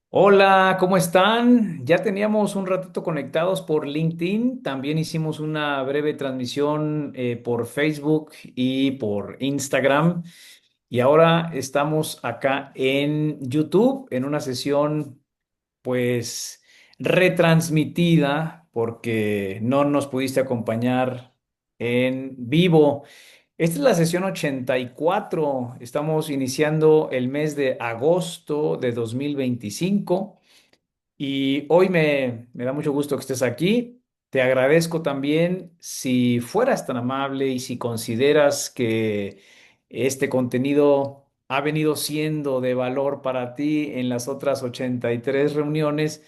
Hola, ¿cómo están? Ya teníamos un ratito conectados por LinkedIn, también hicimos una breve transmisión por Facebook y por Instagram y ahora estamos acá en YouTube en una sesión pues retransmitida porque no nos pudiste acompañar en vivo. Esta es la sesión 84. Estamos iniciando el mes de agosto de 2025 y hoy me da mucho gusto que estés aquí. Te agradezco también si fueras tan amable y si consideras que este contenido ha venido siendo de valor para ti en las otras 83 reuniones,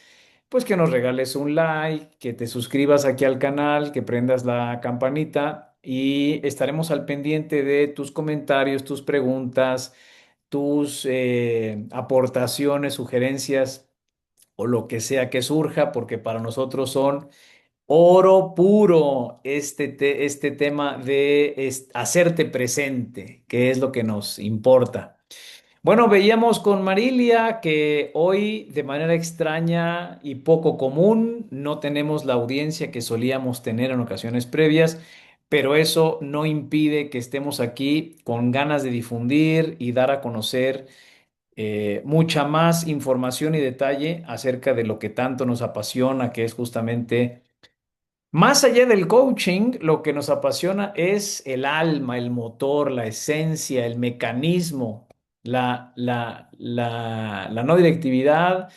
pues que nos regales un like, que te suscribas aquí al canal, que prendas la campanita y estaremos al pendiente de tus comentarios, tus preguntas, tus aportaciones, sugerencias o lo que sea que surja, porque para nosotros son oro puro este tema de hacerte presente, que es lo que nos importa. Bueno, veíamos con Marilia que hoy, de manera extraña y poco común, no tenemos la audiencia que solíamos tener en ocasiones previas, pero eso no impide que estemos aquí con ganas de difundir y dar a conocer mucha más información y detalle acerca de lo que tanto nos apasiona, que es justamente, más allá del coaching, lo que nos apasiona es el alma, el motor, la esencia, el mecanismo, la no directividad,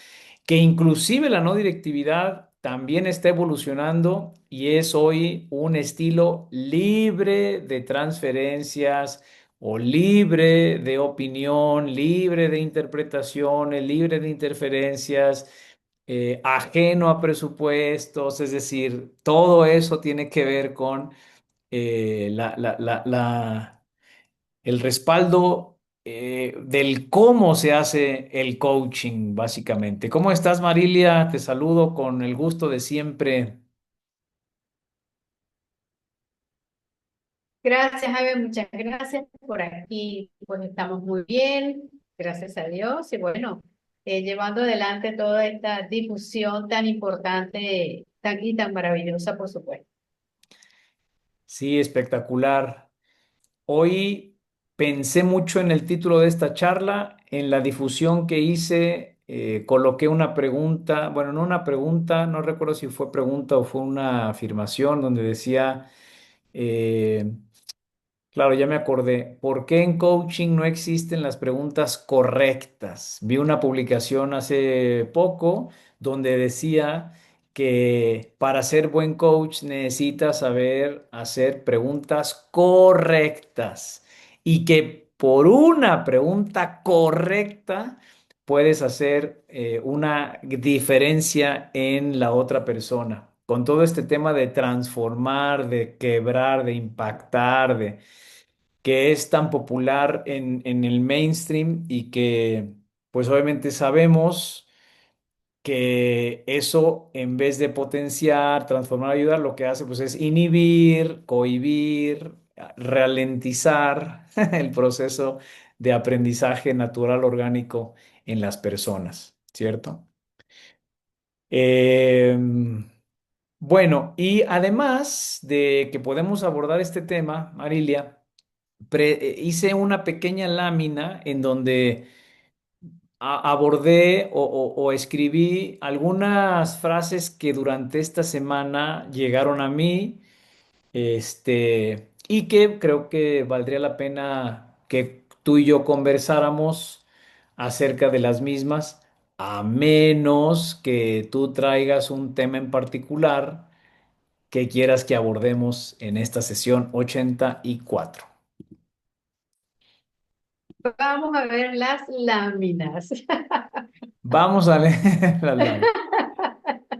que inclusive la no directividad también está evolucionando y es hoy un estilo libre de transferencias o libre de opinión, libre de interpretaciones, libre de interferencias, ajeno a presupuestos, es decir, todo eso tiene que ver con el respaldo del cómo se hace el coaching, básicamente. ¿Cómo estás, Marilia? Te saludo con el gusto de siempre. Gracias, Javier, muchas gracias por aquí. Pues estamos muy bien, gracias a Dios. Y bueno, llevando adelante toda esta difusión tan importante y tan maravillosa, por supuesto. Sí, espectacular. Hoy pensé mucho en el título de esta charla, en la difusión que hice, coloqué una pregunta, bueno, no una pregunta, no recuerdo si fue pregunta o fue una afirmación donde decía, eh, claro, ya me acordé. ¿Por qué en coaching no existen las preguntas correctas? Vi una publicación hace poco donde decía que para ser buen coach necesitas saber hacer preguntas correctas y que por una pregunta correcta puedes hacer una diferencia en la otra persona. Con todo este tema de transformar, de quebrar, de impactar, de que es tan popular en el mainstream y que pues obviamente sabemos que eso en vez de potenciar, transformar, ayudar, lo que hace pues es inhibir, cohibir, ralentizar el proceso de aprendizaje natural orgánico en las personas, ¿cierto? Bueno, y además de que podemos abordar este tema, Marilia, hice una pequeña lámina en donde abordé o escribí algunas frases que durante esta semana llegaron a mí, y que creo que valdría la pena que tú y yo conversáramos acerca de las mismas, a menos que tú traigas un tema en particular que quieras que abordemos en esta sesión 84. Vamos a ver las láminas. Vamos a leer la lámina.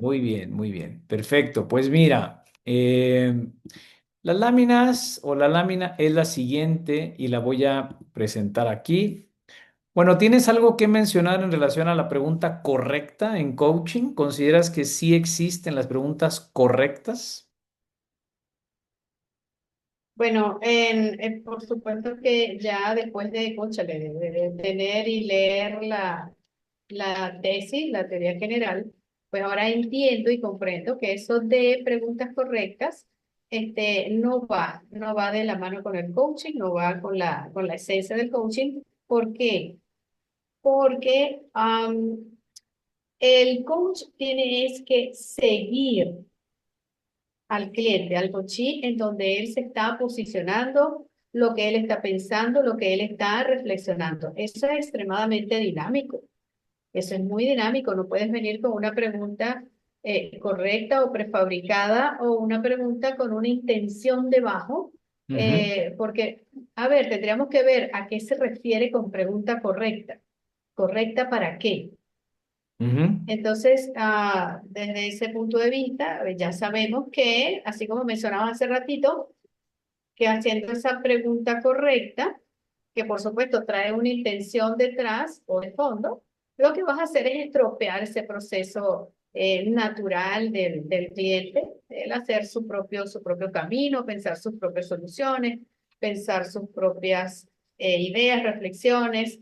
Muy bien, muy bien. Perfecto. Pues mira, las láminas o la lámina es la siguiente y la voy a presentar aquí. Bueno, ¿tienes algo que mencionar en relación a la pregunta correcta en coaching? ¿Consideras que sí existen las preguntas correctas? Bueno, por supuesto que ya después de, cónchale, de tener y leer la tesis, la teoría general, pues ahora entiendo y comprendo que eso de preguntas correctas, no va de la mano con el coaching, no va con la esencia del coaching. ¿Por qué? Porque el coach tiene es que seguir al cliente, al coachí, en donde él se está posicionando, lo que él está pensando, lo que él está reflexionando. Eso es extremadamente dinámico. Eso es muy dinámico. No puedes venir con una pregunta correcta o prefabricada o una pregunta con una intención debajo, Ujú, porque, a ver, tendríamos que ver a qué se refiere con pregunta correcta. ¿Correcta para qué? ujú. Entonces, desde ese punto de vista, ya sabemos que, así como mencionaba hace ratito, que haciendo esa pregunta correcta, que por supuesto trae una intención detrás o de fondo, lo que vas a hacer es estropear ese proceso natural del cliente, el hacer su propio camino, pensar sus propias soluciones, pensar sus propias ideas, reflexiones.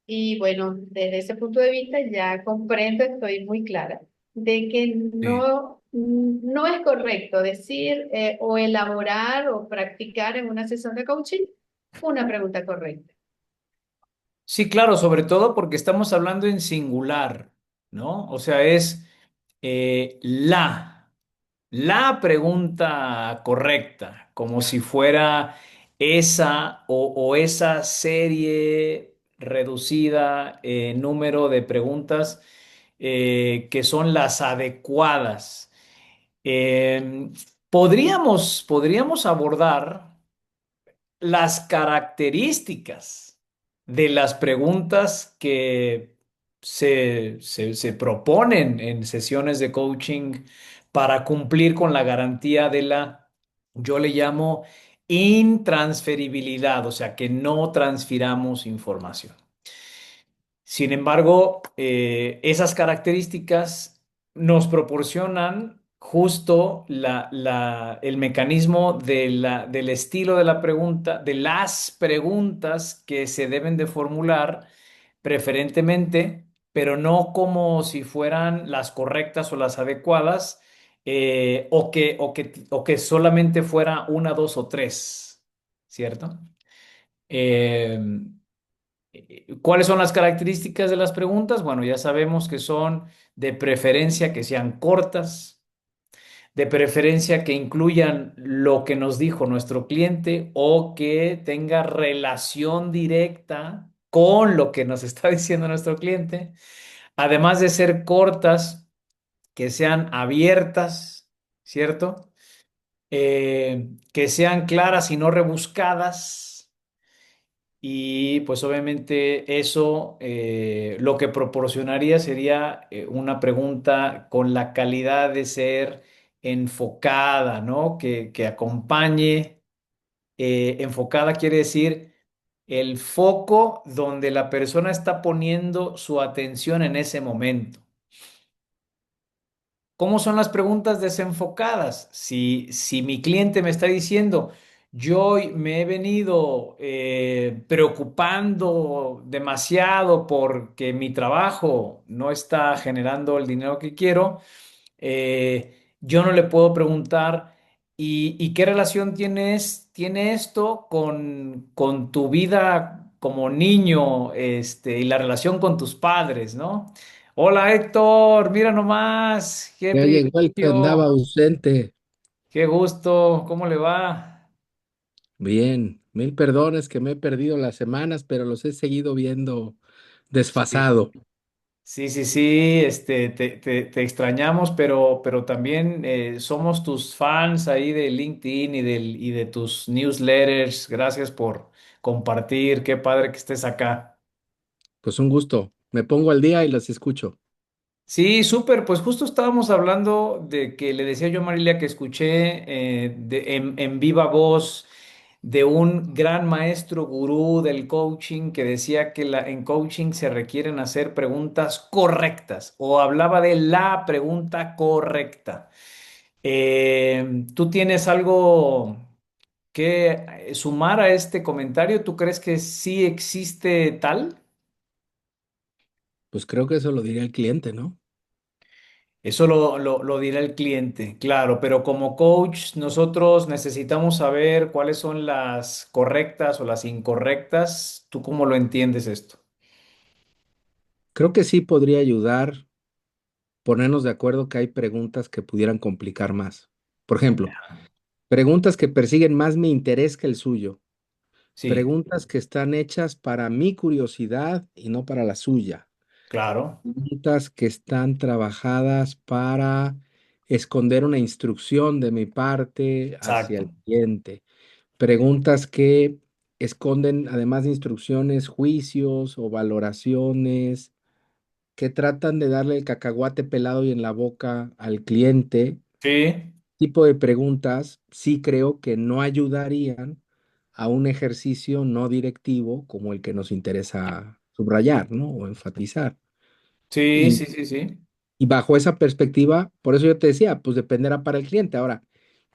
Y bueno, desde ese punto de vista ya comprendo, estoy muy clara de que Sí. no es correcto decir o elaborar o practicar en una sesión de coaching una pregunta correcta. Sí, claro, sobre todo porque estamos hablando en singular, ¿no? O sea, es la pregunta correcta, como si fuera esa o esa serie reducida número de preguntas que son las adecuadas. Eh, podríamos abordar las características de las preguntas que se proponen en sesiones de coaching para cumplir con la garantía de yo le llamo intransferibilidad, o sea, que no transfiramos información. Sin embargo, esas características nos proporcionan justo el mecanismo del estilo de la pregunta, de las preguntas que se deben de formular preferentemente, pero no como si fueran las correctas o las adecuadas, o que solamente fuera una, dos o tres, ¿cierto? Eh, ¿Cuáles son las características de las preguntas? Bueno, ya sabemos que son de preferencia que sean cortas, de preferencia que incluyan lo que nos dijo nuestro cliente o que tenga relación directa con lo que nos está diciendo nuestro cliente. Además de ser cortas, que sean abiertas, ¿cierto? Que sean claras y no rebuscadas. Y pues obviamente eso lo que proporcionaría sería una pregunta con la calidad de ser enfocada, ¿no? Que acompañe. Enfocada quiere decir el foco donde la persona está poniendo su atención en ese momento. ¿Cómo son las preguntas desenfocadas? Si mi cliente me está diciendo, yo me he venido preocupando demasiado porque mi trabajo no está generando el dinero que quiero, yo no le puedo preguntar, ¿y qué relación tiene esto con tu vida como niño, y la relación con tus padres, ¿no? Hola Héctor, mira nomás, qué Ya llegó el que andaba privilegio, ausente. qué gusto, ¿cómo le va? Bien, mil perdones que me he perdido las semanas, pero los he seguido viendo Sí, desfasado. sí, sí, sí, te extrañamos, pero también somos tus fans ahí de LinkedIn y de tus newsletters. Gracias por compartir, qué padre que estés acá. Pues un gusto. Me pongo al día y los escucho. Sí, súper. Pues justo estábamos hablando de que le decía yo a Marilia que escuché en viva voz de un gran maestro gurú del coaching que decía que en coaching se requieren hacer preguntas correctas o hablaba de la pregunta correcta. ¿Tú tienes algo que sumar a este comentario? ¿Tú crees que sí existe tal? Pues creo que eso lo diría el cliente, ¿no? Eso lo dirá el cliente, claro, pero como coach nosotros necesitamos saber cuáles son las correctas o las incorrectas. ¿Tú cómo lo entiendes esto? Creo que sí podría ayudar ponernos de acuerdo que hay preguntas que pudieran complicar más. Por ejemplo, preguntas que persiguen más mi interés que el suyo. Sí, Preguntas que están hechas para mi curiosidad y no para la suya. claro. Preguntas que están trabajadas para esconder una instrucción de mi parte hacia Exacto. el cliente. Preguntas que esconden, además de instrucciones, juicios o valoraciones, que tratan de darle el cacahuate pelado y en la boca al cliente. Sí. Tipo de preguntas sí creo que no ayudarían a un ejercicio no directivo como el que nos interesa subrayar, ¿no? O enfatizar. Sí, Y, sí, sí, sí. y bajo esa perspectiva, por eso yo te decía, pues dependerá para el cliente. Ahora,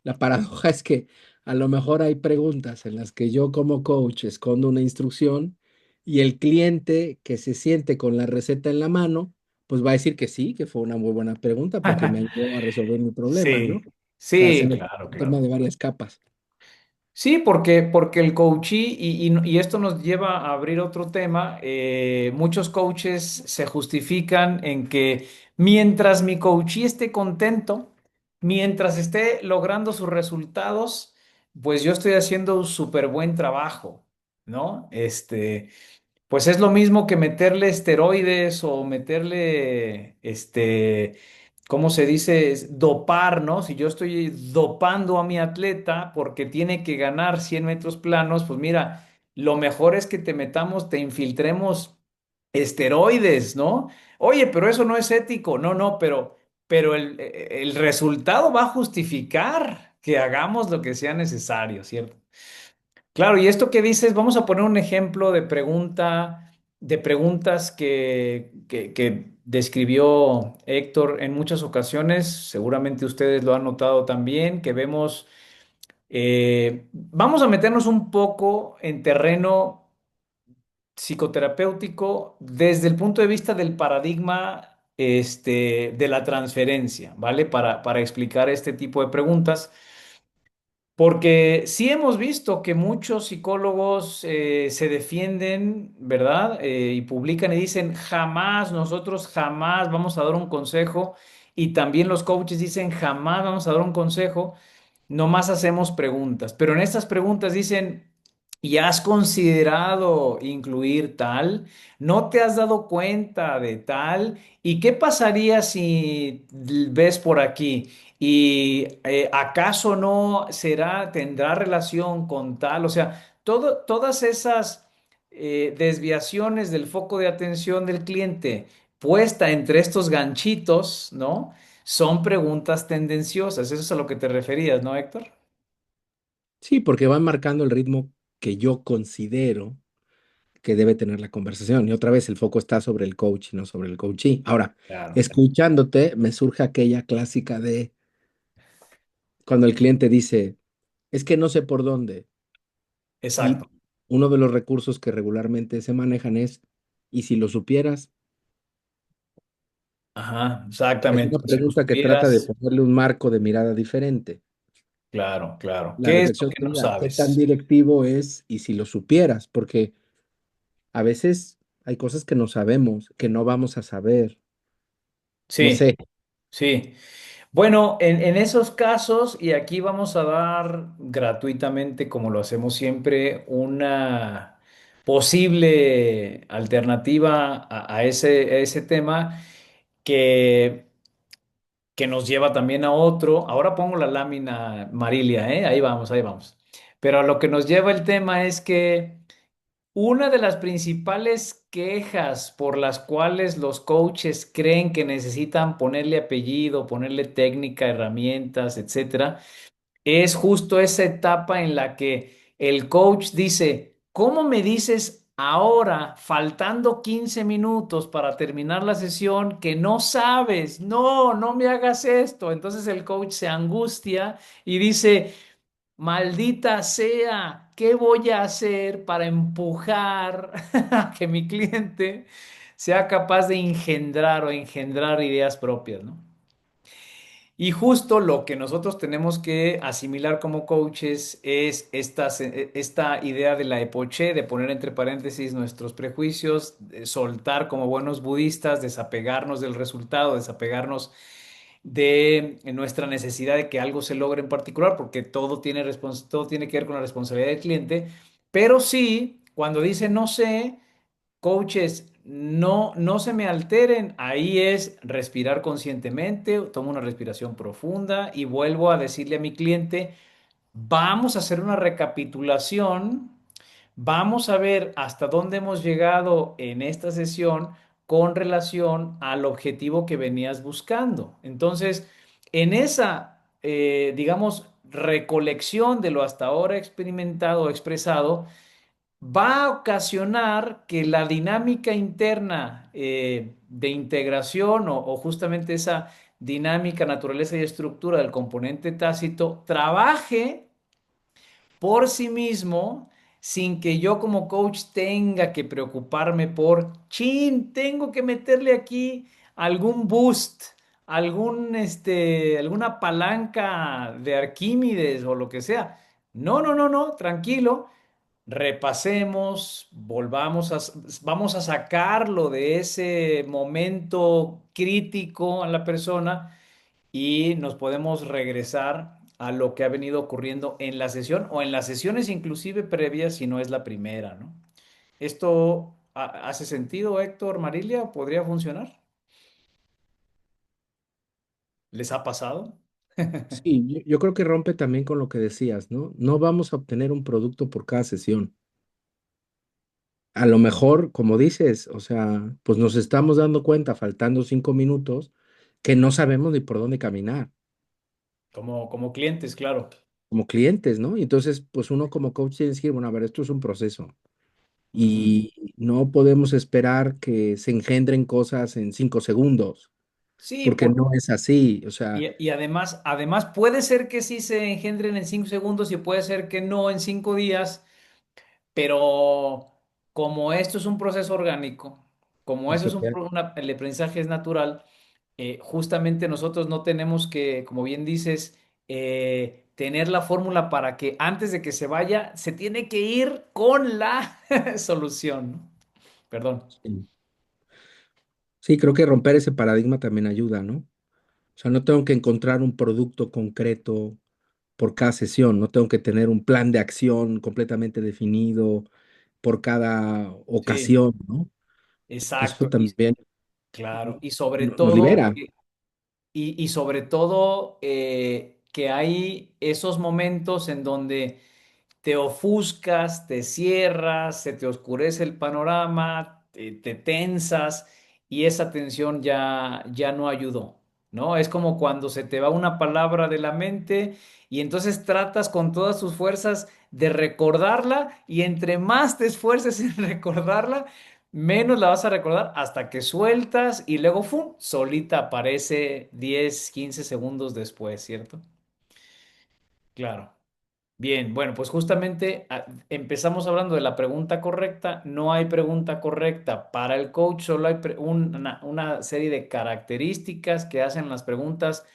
la paradoja es que a lo mejor hay preguntas en las que yo como coach escondo una instrucción y el cliente que se siente con la receta en la mano, pues va a decir que sí, que fue una muy buena pregunta porque me ayudó a resolver mi problema, ¿no? Sí, O sea, se sí, me claro, un tema claro. de varias capas. Sí, porque el coachee, y esto nos lleva a abrir otro tema, muchos coaches se justifican en que mientras mi coachee esté contento, mientras esté logrando sus resultados, pues yo estoy haciendo un súper buen trabajo, ¿no? Pues es lo mismo que meterle esteroides o meterle, ¿cómo se dice? Dopar, ¿no? Si yo estoy dopando a mi atleta porque tiene que ganar 100 metros planos, pues mira, lo mejor es que te metamos, te infiltremos esteroides, ¿no? Oye, pero eso no es ético. No, no, pero el resultado va a justificar que hagamos lo que sea necesario, ¿cierto? Claro, y esto que dices, vamos a poner un ejemplo de pregunta, de preguntas que describió Héctor en muchas ocasiones, seguramente ustedes lo han notado también, que vemos, vamos a meternos un poco en terreno psicoterapéutico desde el punto de vista del paradigma, de la transferencia, ¿vale? Para explicar este tipo de preguntas. Porque sí hemos visto que muchos psicólogos se defienden, ¿verdad? Y publican y dicen, jamás, nosotros jamás vamos a dar un consejo. Y también los coaches dicen, jamás vamos a dar un consejo, nomás hacemos preguntas. Pero en estas preguntas dicen, ¿y has considerado incluir tal? ¿No te has dado cuenta de tal? ¿Y qué pasaría si ves por aquí? ¿Y acaso no tendrá relación con tal? O sea, todas esas desviaciones del foco de atención del cliente puesta entre estos ganchitos, ¿no? Son preguntas tendenciosas. Eso es a lo que te referías, ¿no, Héctor? Sí, porque van marcando el ritmo que yo considero que debe tener la conversación. Y otra vez el foco está sobre el coach y no sobre el coachee. Ahora, Claro. escuchándote, me surge aquella clásica de cuando el cliente dice, es que no sé por dónde. Y Exacto. uno de los recursos que regularmente se manejan es, ¿y si lo supieras? Ajá, Es exactamente. una Si lo pregunta que trata de supieras, ponerle un marco de mirada diferente. claro, claro. La ¿Qué es lo reflexión que no sería, ¿qué tan sabes? directivo es? Y si lo supieras, porque a veces hay cosas que no sabemos, que no vamos a saber. No Sí, sé. sí. Bueno, en esos casos, y aquí vamos a dar gratuitamente, como lo hacemos siempre, una posible alternativa a ese tema que, que nos lleva también a otro. Ahora pongo la lámina Marilia, ¿eh? Ahí vamos, ahí vamos. Pero a lo que nos lleva el tema es que una de las principales quejas por las cuales los coaches creen que necesitan ponerle apellido, ponerle técnica, herramientas, etcétera, es justo esa etapa en la que el coach dice, ¿cómo me dices ahora, faltando 15 minutos para terminar la sesión, que no sabes? No, no me hagas esto. Entonces el coach se angustia y dice, maldita sea, ¿qué voy a hacer para empujar a que mi cliente sea capaz de engendrar o engendrar ideas propias, ¿no? Y justo lo que nosotros tenemos que asimilar como coaches es esta idea de la epoché, de poner entre paréntesis nuestros prejuicios, de soltar como buenos budistas, desapegarnos del resultado, desapegarnos de nuestra necesidad de que algo se logre en particular, porque todo tiene que ver con la responsabilidad del cliente, pero sí, cuando dice no sé, coaches, no se me alteren, ahí es respirar conscientemente, tomo una respiración profunda y vuelvo a decirle a mi cliente, vamos a hacer una recapitulación. Vamos a ver hasta dónde hemos llegado en esta sesión con relación al objetivo que venías buscando. Entonces, en esa, digamos, recolección de lo hasta ahora experimentado o expresado, va a ocasionar que la dinámica interna de integración o justamente esa dinámica, naturaleza y estructura del componente tácito trabaje por sí mismo, sin que yo como coach tenga que preocuparme por, chin, tengo que meterle aquí algún boost, alguna palanca de Arquímedes o lo que sea. No, no, no, no, tranquilo. Repasemos, vamos a sacarlo de ese momento crítico a la persona y nos podemos regresar a lo que ha venido ocurriendo en la sesión o en las sesiones inclusive previas si no es la primera, ¿no? ¿Esto hace sentido, Héctor, Marilia? ¿Podría funcionar? ¿Les ha pasado? Sí, yo creo que rompe también con lo que decías, ¿no? No vamos a obtener un producto por cada sesión. A lo mejor, como dices, o sea, pues nos estamos dando cuenta, faltando 5 minutos, que no sabemos ni por dónde caminar Como clientes, claro. como clientes, ¿no? Y entonces, pues uno como coach tiene que decir, bueno, a ver, esto es un proceso Ujú. y no podemos esperar que se engendren cosas en 5 segundos, Sí, porque no es así, o sea, y además puede ser que sí se engendren en 5 segundos y puede ser que no en 5 días. Pero como esto es un proceso orgánico, como y eso se es pierde. el aprendizaje es natural, justamente nosotros no tenemos que, como bien dices, tener la fórmula para que antes de que se vaya, se tiene que ir con la solución, ¿no? Perdón. Sí. Sí, creo que romper ese paradigma también ayuda, ¿no? O sea, no tengo que encontrar un producto concreto por cada sesión, no tengo que tener un plan de acción completamente definido por cada Sí, ocasión, ¿no? Eso exacto. Y también claro, y sobre nos todo, libera. y sobre todo que hay esos momentos en donde te ofuscas, te cierras, se te oscurece el panorama, te tensas y esa tensión ya no ayudó, ¿no? Es como cuando se te va una palabra de la mente y entonces tratas con todas tus fuerzas de recordarla y entre más te esfuerces en recordarla, menos la vas a recordar hasta que sueltas y luego, ¡fum!, solita aparece 10, 15 segundos después, ¿cierto? Claro. Bien, bueno, pues justamente empezamos hablando de la pregunta correcta. No hay pregunta correcta. Para el coach solo hay una serie de características que hacen las preguntas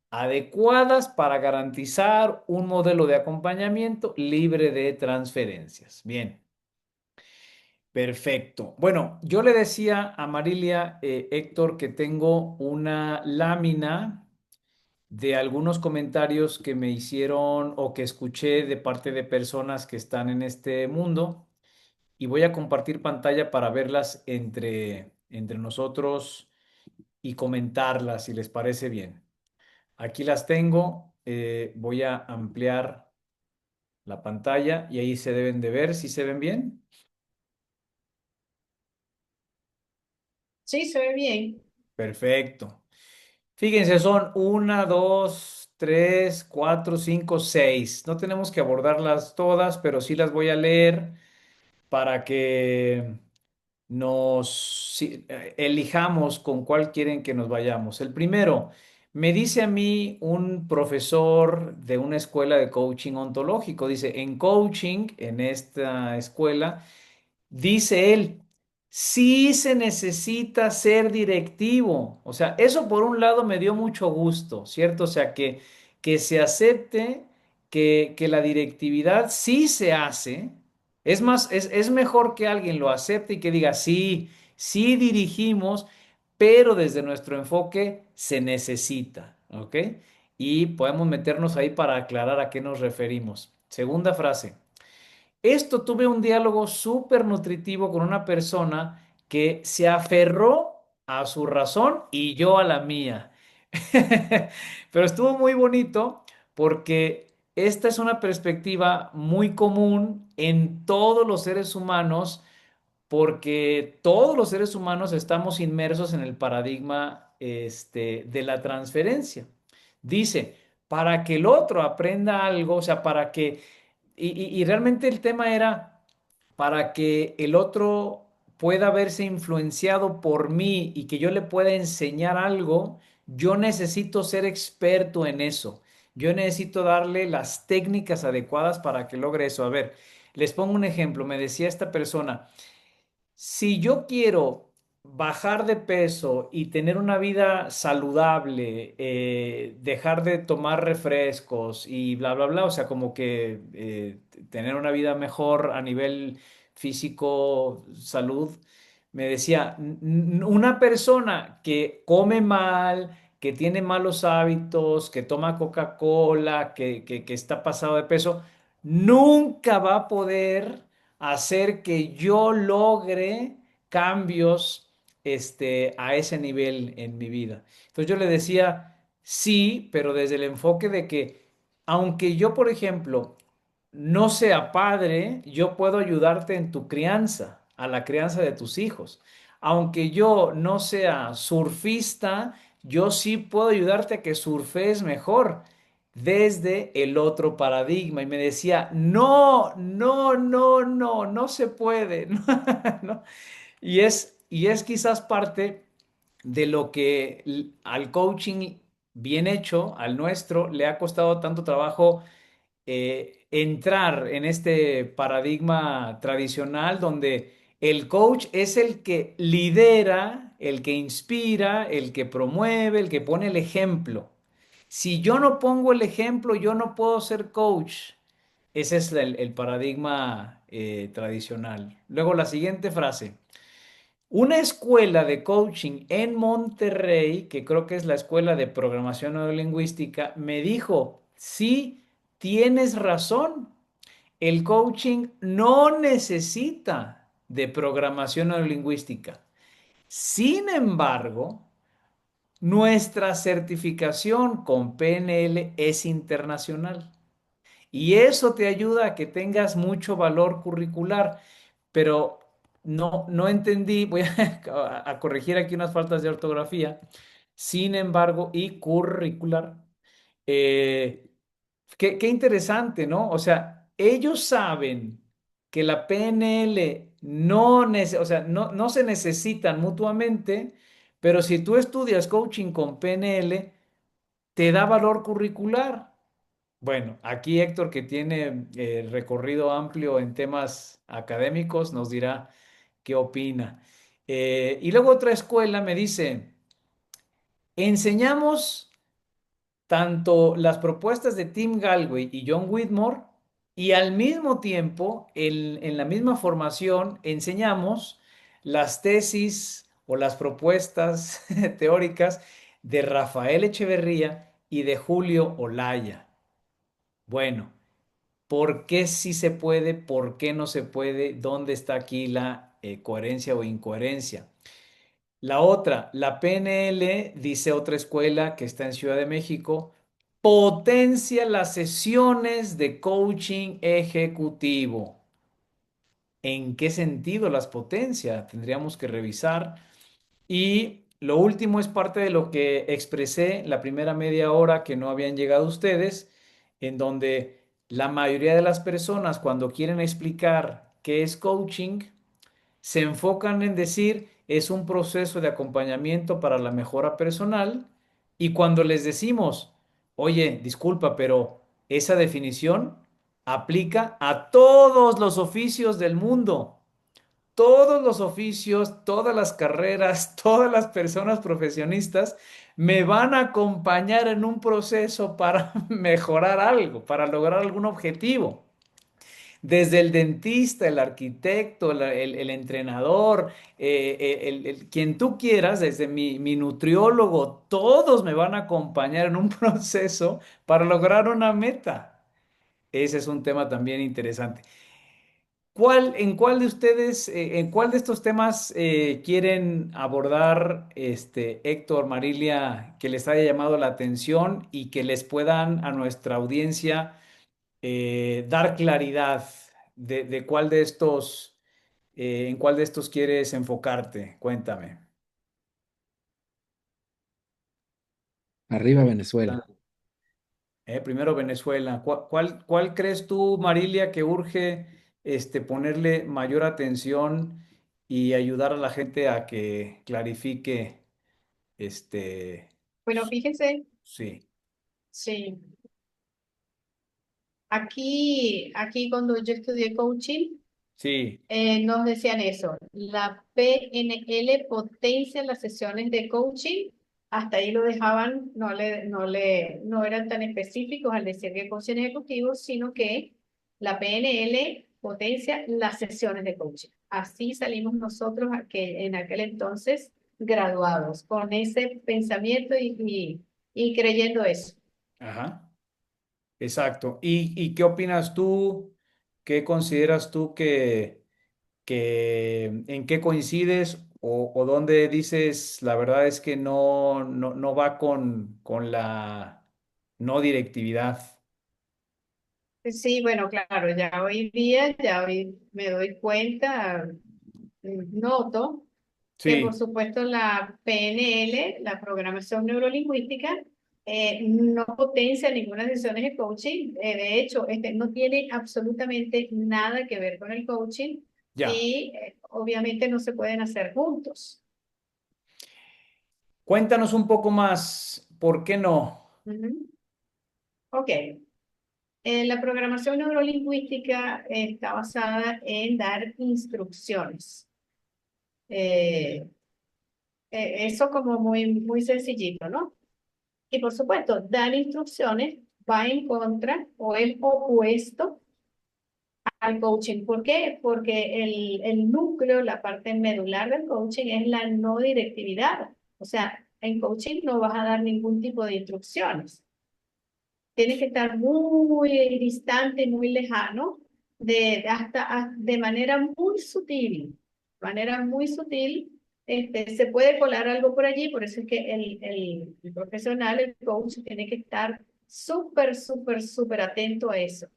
adecuadas para garantizar un modelo de acompañamiento libre de transferencias. Bien, perfecto. Bueno, yo le decía a Marilia, Héctor, que tengo una lámina de algunos comentarios que me hicieron o que escuché de parte de personas que están en este mundo y voy a compartir pantalla para verlas entre nosotros y comentarlas si les parece bien. Aquí las tengo, voy a ampliar la pantalla y ahí se deben de ver si se ven bien. Sí, se ve bien. Perfecto. Fíjense, son una, dos, tres, cuatro, cinco, seis. No tenemos que abordarlas todas, pero sí las voy a leer para que elijamos con cuál quieren que nos vayamos. El primero, me dice a mí un profesor de una escuela de coaching ontológico, dice, en coaching, en esta escuela, dice él, sí se necesita ser directivo. O sea, eso por un lado me dio mucho gusto, ¿cierto? O sea, que se acepte que la directividad sí se hace. Es más, es mejor que alguien lo acepte y que diga, sí, sí dirigimos, pero desde nuestro enfoque se necesita, ¿ok? Y podemos meternos ahí para aclarar a qué nos referimos. Segunda frase. Esto tuve un diálogo súper nutritivo con una persona que se aferró a su razón y yo a la mía. Pero estuvo muy bonito porque esta es una perspectiva muy común en todos los seres humanos porque todos los seres humanos estamos inmersos en el paradigma de la transferencia. Dice, para que el otro aprenda algo, o sea, para que y realmente el tema era para que el otro pueda verse influenciado por mí y que yo le pueda enseñar algo, yo necesito ser experto en eso. Yo necesito darle las técnicas adecuadas para que logre eso. A ver, les pongo un ejemplo. Me decía esta persona, si yo quiero bajar de peso y tener una vida saludable, dejar de tomar refrescos y bla, bla, bla, o sea, como que tener una vida mejor a nivel físico, salud, me decía, una persona que come mal, que tiene malos hábitos, que toma Coca-Cola, que está pasado de peso, nunca va a poder hacer que yo logre cambios a ese nivel en mi vida. Entonces yo le decía, sí, pero desde el enfoque de que, aunque yo, por ejemplo, no sea padre, yo puedo ayudarte en tu crianza, a la crianza de tus hijos. Aunque yo no sea surfista, yo sí puedo ayudarte a que surfees mejor desde el otro paradigma. Y me decía, no, no, no, no, no se puede. ¿no? Y es quizás parte de lo que al coaching bien hecho, al nuestro, le ha costado tanto trabajo entrar en este paradigma tradicional donde el coach es el que lidera, el que inspira, el que promueve, el que pone el ejemplo. Si yo no pongo el ejemplo, yo no puedo ser coach. Ese es el paradigma tradicional. Luego la siguiente frase. Una escuela de coaching en Monterrey, que creo que es la escuela de programación neurolingüística, me dijo, sí, tienes razón, el coaching no necesita de programación neurolingüística. Sin embargo, nuestra certificación con PNL es internacional y eso te ayuda a que tengas mucho valor curricular, pero no entendí, voy a corregir aquí unas faltas de ortografía, sin embargo, y curricular. Eh, qué interesante, ¿no? O sea, ellos saben que la PNL o sea, no se necesitan mutuamente, pero si tú estudias coaching con PNL, te da valor curricular. Bueno, aquí Héctor, que tiene recorrido amplio en temas académicos, nos dirá qué opina. Y luego otra escuela me dice, enseñamos tanto las propuestas de Tim Galway y John Whitmore y al mismo tiempo, en la misma formación, enseñamos las tesis o las propuestas teóricas de Rafael Echeverría y de Julio Olaya. Bueno. ¿Por qué sí se puede? ¿Por qué no se puede? ¿Dónde está aquí la coherencia o incoherencia? La otra, la PNL, dice otra escuela que está en Ciudad de México, potencia las sesiones de coaching ejecutivo. ¿En qué sentido las potencia? Tendríamos que revisar. Y lo último es parte de lo que expresé la primera media hora que no habían llegado ustedes, en donde la mayoría de las personas cuando quieren explicar qué es coaching, se enfocan en decir es un proceso de acompañamiento para la mejora personal y cuando les decimos, oye, disculpa, pero esa definición aplica a todos los oficios del mundo. todos los oficios, todas las carreras, todas las personas profesionistas me van a acompañar en un proceso para mejorar algo, para lograr algún objetivo. Desde el dentista, el arquitecto, el entrenador, quien tú quieras, desde mi nutriólogo, todos me van a acompañar en un proceso para lograr una meta. Ese es un tema también interesante. En cuál de ustedes, en cuál de estos temas quieren abordar, Héctor, Marilia, que les haya llamado la atención y que les puedan a nuestra audiencia dar claridad de cuál de estos, en cuál de estos quieres enfocarte? Cuéntame. Arriba Venezuela. Primero Venezuela. ¿Cuál crees tú, Marilia, que urge ponerle mayor atención y ayudar a la gente a que clarifique? Este, Bueno, fíjense, sí, sí, aquí cuando yo estudié coaching, sí, nos decían eso, la PNL potencia las sesiones de coaching, hasta ahí lo dejaban, no eran tan específicos al decir que coaching ejecutivo, sino que la PNL potencia las sesiones de coaching. Así salimos nosotros en aquel entonces graduados, con ese pensamiento y creyendo eso. ajá, exacto. ¿Y qué opinas tú? ¿Qué consideras tú que en qué coincides o dónde dices la verdad es que no va con la no directividad? Sí, bueno, claro, ya hoy día, ya hoy me doy cuenta, noto que por Sí, supuesto la PNL, la programación neurolingüística, no potencia ninguna sesión de coaching. De hecho, no tiene absolutamente nada que ver con el coaching ya. y obviamente no se pueden hacer juntos. Cuéntanos un poco más, ¿por qué no? Ujú. Ok. La programación neurolingüística está basada en dar instrucciones. Eh, Eso como muy sencillito, ¿no? Y por supuesto, dar instrucciones va en contra o es opuesto al coaching. ¿Por qué? Porque el núcleo, la parte medular del coaching es la no directividad. O sea, en coaching no vas a dar ningún tipo de instrucciones. Tienes que estar muy distante, muy lejano, de manera muy sutil, se puede colar algo por allí, por eso es que el profesional, el coach, tiene que estar súper atento a eso,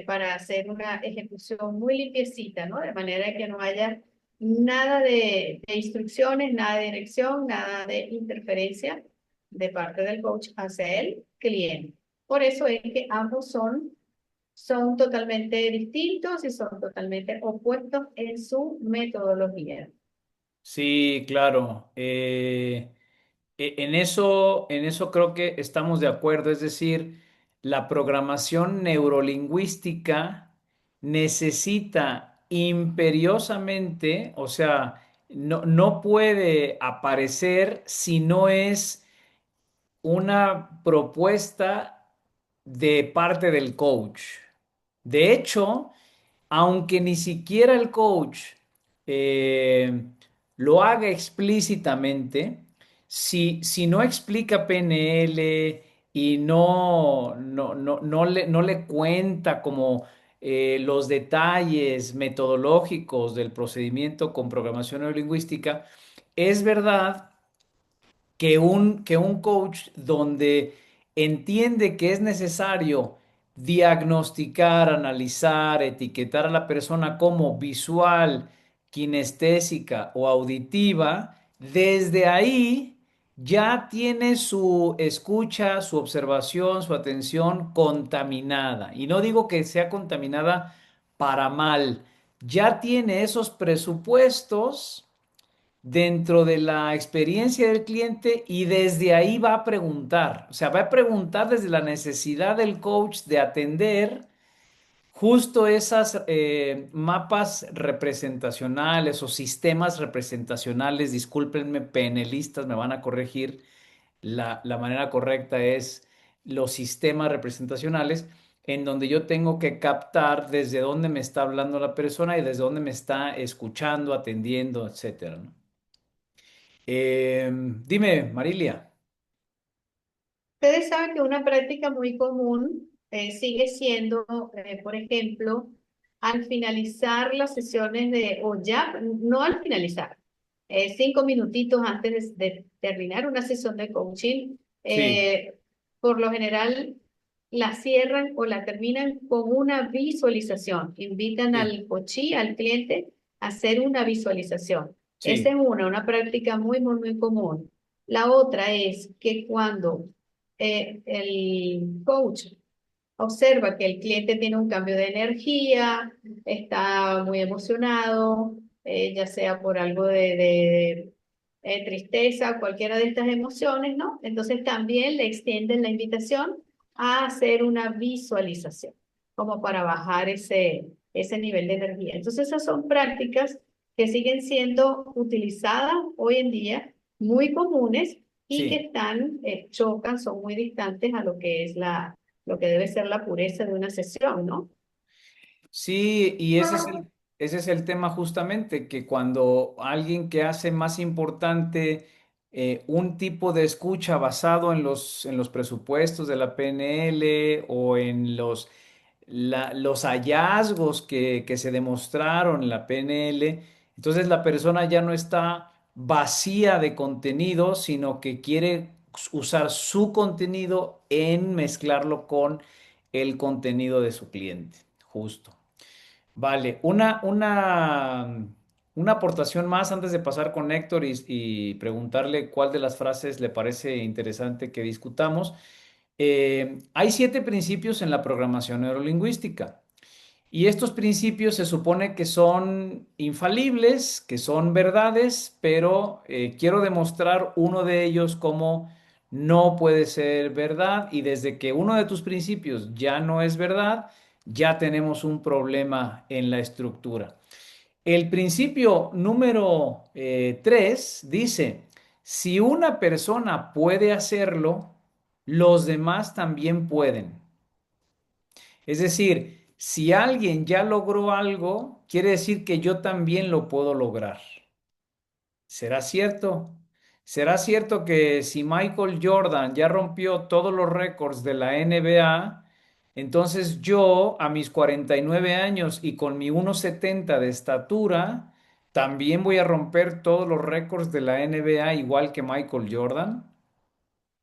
para hacer una ejecución muy limpiecita, ¿no? De manera que no haya nada de instrucciones, nada de dirección, nada de interferencia de parte del coach hacia el cliente. Por eso es que ambos son totalmente distintos y son totalmente opuestos en su metodología. Sí, claro. En eso creo que estamos de acuerdo. Es decir, la programación neurolingüística necesita imperiosamente, o sea, no puede aparecer si no es una propuesta de parte del coach. De hecho, aunque ni siquiera el coach eh, lo haga explícitamente, si no explica PNL y no le cuenta como los detalles metodológicos del procedimiento con programación neurolingüística, es verdad que un coach donde entiende que es necesario diagnosticar, analizar, etiquetar a la persona como visual, kinestésica o auditiva, desde ahí ya tiene su escucha, su observación, su atención contaminada. Y no digo que sea contaminada para mal, ya tiene esos presupuestos dentro de la experiencia del cliente y desde ahí va a preguntar. O sea, va a preguntar desde la necesidad del coach de atender justo esas mapas representacionales o sistemas representacionales, discúlpenme, PNListas, me van a corregir, la manera correcta es los sistemas representacionales en donde yo tengo que captar desde dónde me está hablando la persona y desde dónde me está escuchando, atendiendo, etcétera, ¿no? Dime, Marilia. Ustedes saben que una práctica muy común sigue siendo, por ejemplo, al finalizar las sesiones o ya, no al finalizar, 5 minutitos antes de terminar una sesión de coaching, Sí, por lo general la cierran o la terminan con una visualización. Invitan sí, al coachee, al cliente, a hacer una visualización. Esa sí, es una práctica muy, muy, muy común. La otra es que cuando el coach observa que el cliente tiene un cambio de energía, está muy emocionado, ya sea por algo de tristeza, cualquiera de estas emociones, ¿no? Entonces también le extienden la invitación a hacer una visualización, como para bajar ese nivel de energía. Entonces esas son prácticas que siguen siendo utilizadas hoy en día, muy comunes y que sí. están, chocan, son muy distantes a lo que es lo que debe ser la pureza de una sesión, ¿no? Sí, y ese es el tema justamente, que cuando alguien que hace más importante un tipo de escucha basado en los presupuestos de la PNL o en los hallazgos que se demostraron en la PNL, entonces la persona ya no está vacía de contenido, sino que quiere usar su contenido en mezclarlo con el contenido de su cliente, justo. Vale, una aportación más antes de pasar con Héctor y preguntarle cuál de las frases le parece interesante que discutamos. Hay 7 principios en la programación neurolingüística. Y estos principios se supone que son infalibles, que son verdades, pero quiero demostrar uno de ellos como no puede ser verdad y desde que uno de tus principios ya no es verdad, ya tenemos un problema en la estructura. El principio número 3 dice, si una persona puede hacerlo, los demás también pueden. Es decir, si alguien ya logró algo, quiere decir que yo también lo puedo lograr. ¿Será cierto? ¿Será cierto que si Michael Jordan ya rompió todos los récords de la NBA, entonces yo a mis 49 años y con mi 1,70 de estatura, también voy a romper todos los récords de la NBA igual que Michael Jordan?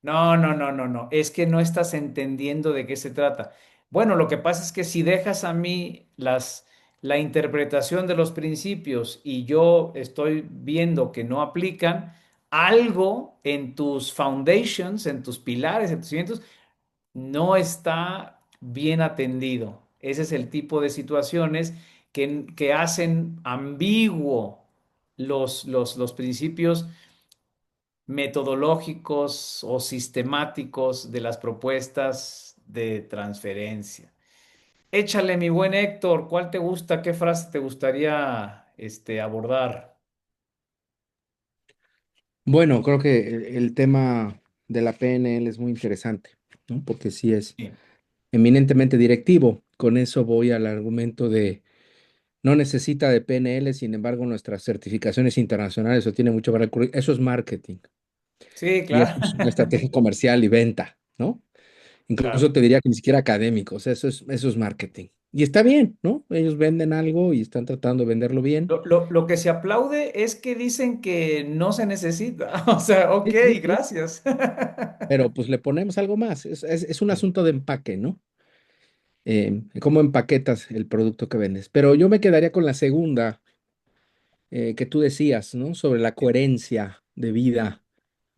No, no, no, no, no. Es que no estás entendiendo de qué se trata. Bueno, lo que pasa es que si dejas a mí la interpretación de los principios y yo estoy viendo que no aplican, algo en tus foundations, en tus pilares, en tus cimientos, no está bien atendido. Ese es el tipo de situaciones que hacen ambiguo los principios metodológicos o sistemáticos de las propuestas de transferencia. Échale, mi buen Héctor, ¿cuál te gusta? ¿Qué frase te gustaría abordar? Bueno, creo que el tema de la PNL es muy interesante, ¿no? Porque sí es Sí, eminentemente directivo. Con eso voy al argumento de no necesita de PNL, sin embargo, nuestras certificaciones internacionales eso tiene mucho para eso es marketing sí, y eso claro. es una estrategia comercial y venta, ¿no? Incluso Claro. te diría que ni siquiera académicos, eso es marketing. Y está bien, ¿no? Ellos venden algo y están tratando de venderlo bien. Lo que se aplaude es que dicen que no se necesita. O sea, ok, Sí, sí, sí. gracias. Pero pues le ponemos algo más. Es un Sí, asunto de empaque, ¿no? Cómo empaquetas el producto que vendes. Pero yo me quedaría con la segunda que tú decías, ¿no? Sobre la sí, coherencia de vida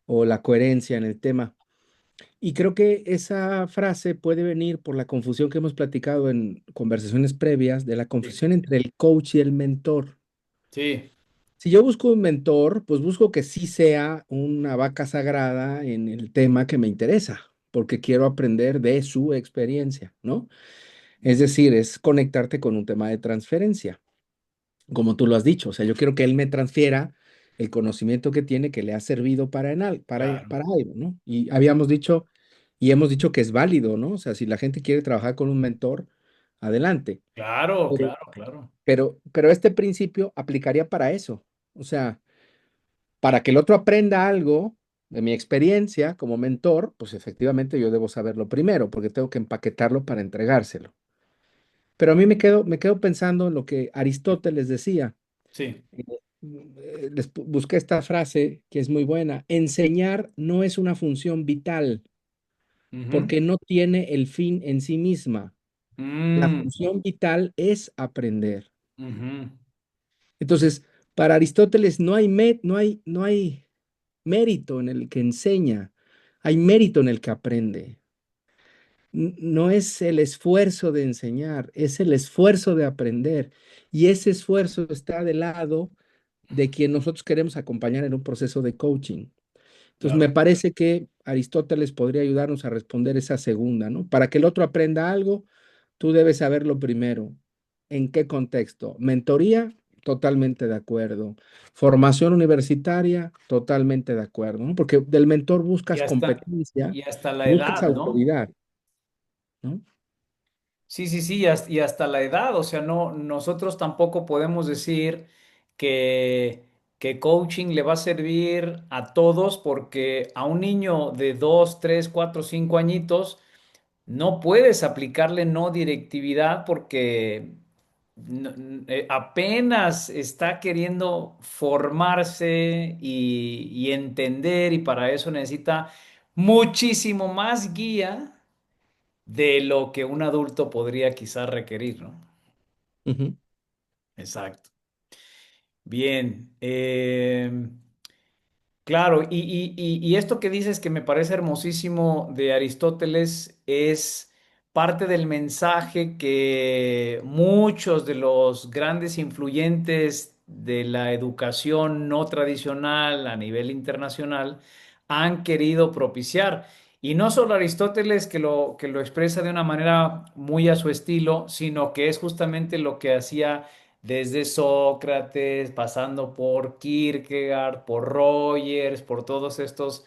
o la coherencia en el tema. Y creo que esa frase puede venir por la confusión que hemos platicado en conversaciones previas de la sí, confusión entre el coach y el mentor. sí, Si yo busco un mentor, pues busco que sí sea una vaca sagrada en el tema que me interesa, porque quiero aprender de su experiencia, ¿no? Es decir, es conectarte con un tema de transferencia, como tú lo has dicho. O sea, yo quiero que él me transfiera el conocimiento que tiene que le ha servido Claro, para algo, ¿no? Y habíamos dicho, y hemos dicho que es válido, ¿no? O sea, si la gente quiere trabajar con un mentor, adelante. claro, Pero, claro, claro. pero este principio aplicaría para eso. O sea, para que el otro aprenda algo de mi experiencia como mentor, pues efectivamente yo debo saberlo primero, porque tengo que empaquetarlo para entregárselo. Pero a mí me quedo pensando en lo que Aristóteles decía. Sí. Busqué esta frase que es muy buena. Enseñar no es una función vital Ujú. porque no tiene el fin en sí misma. La Mm, función vital es aprender. ujú. Entonces, para Aristóteles no hay mérito en el que enseña, hay mérito en el que aprende. No es el esfuerzo de enseñar, es el esfuerzo de aprender. Y ese esfuerzo está del lado de quien nosotros queremos acompañar en un proceso de coaching. Entonces, me Claro. parece que Aristóteles podría ayudarnos a responder esa segunda, ¿no? Para que el otro aprenda algo, tú debes saberlo primero. ¿En qué contexto? Mentoría, totalmente de acuerdo. Formación universitaria, totalmente de acuerdo, ¿no? Porque del mentor Y buscas hasta, competencia, y hasta la buscas edad, ¿no? autoridad, ¿no? Sí, sí, sí, y hasta la edad, o sea, no, nosotros tampoco podemos decir que, que coaching le va a servir a todos porque a un niño de 2, 3, 4, 5 añitos no puedes aplicarle no directividad porque apenas está queriendo formarse y entender y para eso necesita muchísimo más guía de lo que un adulto podría quizás requerir, ¿no? Ujú, Exacto. Bien. Claro, y esto que dices que me parece hermosísimo de Aristóteles es parte del mensaje que muchos de los grandes influyentes de la educación no tradicional a nivel internacional han querido propiciar. Y no solo Aristóteles que lo expresa de una manera muy a su estilo, sino que es justamente lo que hacía desde Sócrates, pasando por Kierkegaard, por Rogers, por todos estos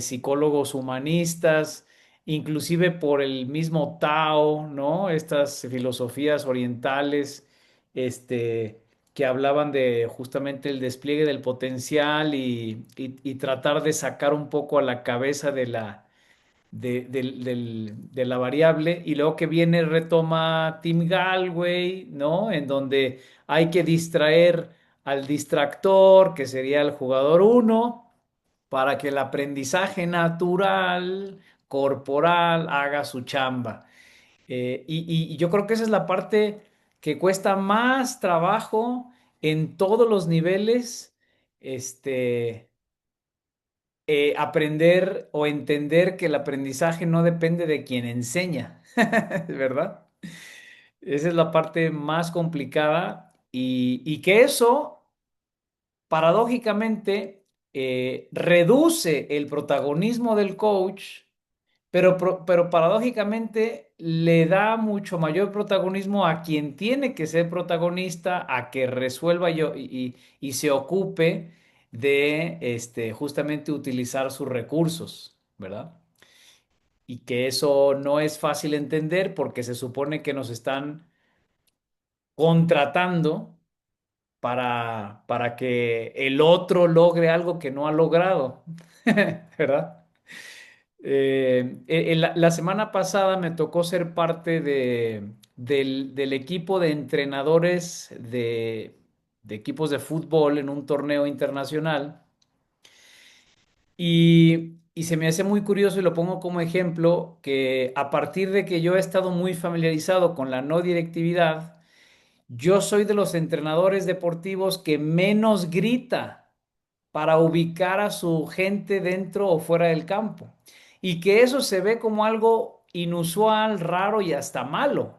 psicólogos humanistas, inclusive por el mismo Tao, ¿no? Estas filosofías orientales, que hablaban de justamente el despliegue del potencial y tratar de sacar un poco a la cabeza de de la variable y luego que viene retoma Tim Galway, ¿no? En donde hay que distraer al distractor, que sería el jugador uno, para que el aprendizaje natural, corporal, haga su chamba. Y yo creo que esa es la parte que cuesta más trabajo en todos los niveles, este, aprender o entender que el aprendizaje no depende de quien enseña, ¿verdad? Esa es la parte más complicada y que eso, paradójicamente, reduce el protagonismo del coach, pero paradójicamente le da mucho mayor protagonismo a quien tiene que ser protagonista, a que resuelva y se ocupe de justamente utilizar sus recursos, ¿verdad? Y que eso no es fácil entender porque se supone que nos están contratando para que el otro logre algo que no ha logrado, ¿verdad? La semana pasada me tocó ser parte del equipo de entrenadores de equipos de fútbol en un torneo internacional y se me hace muy curioso y lo pongo como ejemplo que a partir de que yo he estado muy familiarizado con la no directividad, yo soy de los entrenadores deportivos que menos grita para ubicar a su gente dentro o fuera del campo. Y que eso se ve como algo inusual, raro y hasta malo.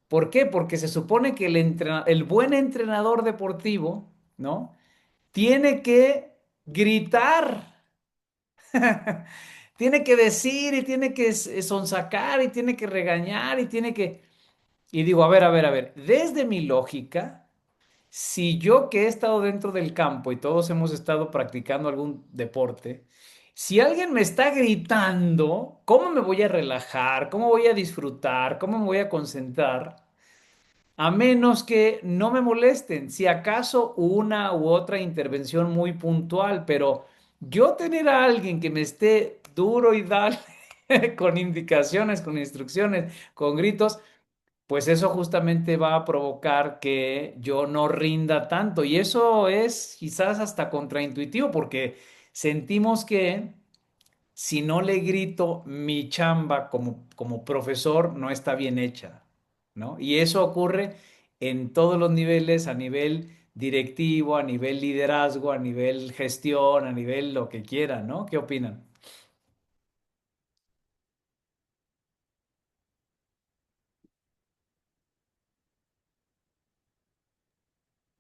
¿Por qué? Porque se supone que el buen entrenador deportivo, ¿no? Tiene que gritar, tiene que decir y tiene que sonsacar y tiene que regañar y tiene que... Y digo, a ver, desde mi lógica, si yo que he estado dentro del campo y todos hemos estado practicando algún deporte, si alguien me está gritando, ¿cómo me voy a relajar? ¿Cómo voy a disfrutar? ¿Cómo me voy a concentrar? A menos que no me molesten, si acaso una u otra intervención muy puntual, pero yo tener a alguien que me esté duro y dale con indicaciones, con instrucciones, con gritos, pues eso justamente va a provocar que yo no rinda tanto. Y eso es quizás hasta contraintuitivo porque sentimos que si no le grito mi chamba como profesor, no está bien hecha, ¿no? Y eso ocurre en todos los niveles, a nivel directivo, a nivel liderazgo, a nivel gestión, a nivel lo que quieran, ¿no? ¿Qué opinan?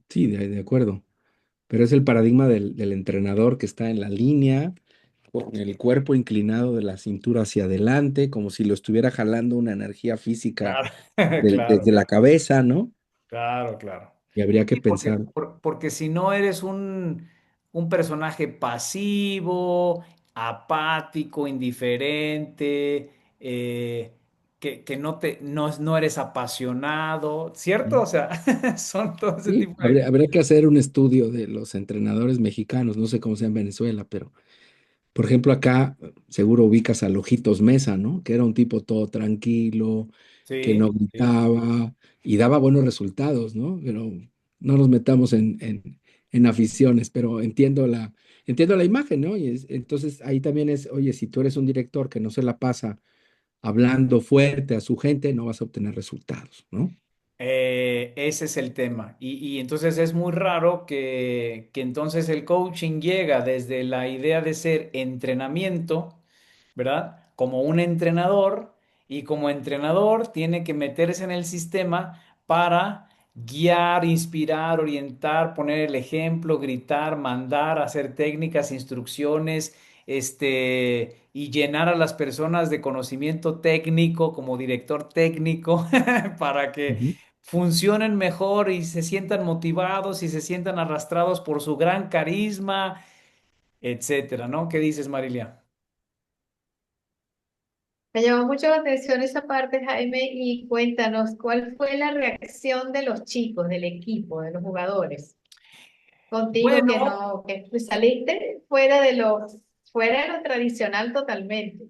Sí, de acuerdo. Pero es el paradigma del entrenador que está en la línea, con el cuerpo inclinado de la cintura hacia adelante, como si lo estuviera jalando una energía física Claro, desde claro, la cabeza, ¿no? claro, claro. Y habría que Sí, pensar, porque si no eres un personaje pasivo, apático, indiferente, que no eres apasionado, ¿cierto? O ¿no? sea, son todo ese Sí, tipo de... habría que hacer un estudio de los entrenadores mexicanos, no sé cómo sea en Venezuela, pero por ejemplo acá seguro ubicas a Ojitos Mesa, ¿no? Que era un tipo todo tranquilo, que Sí, no sí. gritaba y daba buenos resultados, ¿no? Pero no nos metamos en aficiones, pero entiendo la imagen, ¿no? Entonces ahí también es, oye, si tú eres un director que no se la pasa hablando fuerte a su gente, no vas a obtener resultados, ¿no? Ese es el tema. Y entonces es muy raro que entonces el coaching llega desde la idea de ser entrenamiento, ¿verdad? Como un entrenador y como entrenador tiene que meterse en el sistema para guiar, inspirar, orientar, poner el ejemplo, gritar, mandar, hacer técnicas, instrucciones, y llenar a las personas de conocimiento técnico como director técnico para que Ujú. funcionen mejor y se sientan motivados y se sientan arrastrados por su gran carisma, etcétera, ¿no? ¿Qué dices, Marilia? Me llamó mucho la atención esa parte, Jaime, y cuéntanos, ¿cuál fue la reacción de los chicos, del equipo, de los jugadores? Contigo que Bueno, no, que pues, saliste fuera de lo tradicional totalmente.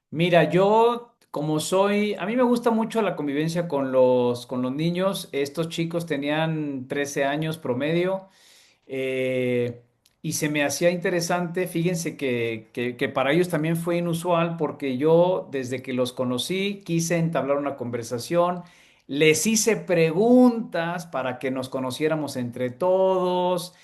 mira, yo como soy, a mí me gusta mucho la convivencia con los niños. Estos chicos tenían 13 años promedio. eh, y se me hacía interesante, fíjense que para ellos también fue inusual porque yo desde que los conocí quise entablar una conversación, les hice preguntas para que nos conociéramos entre todos.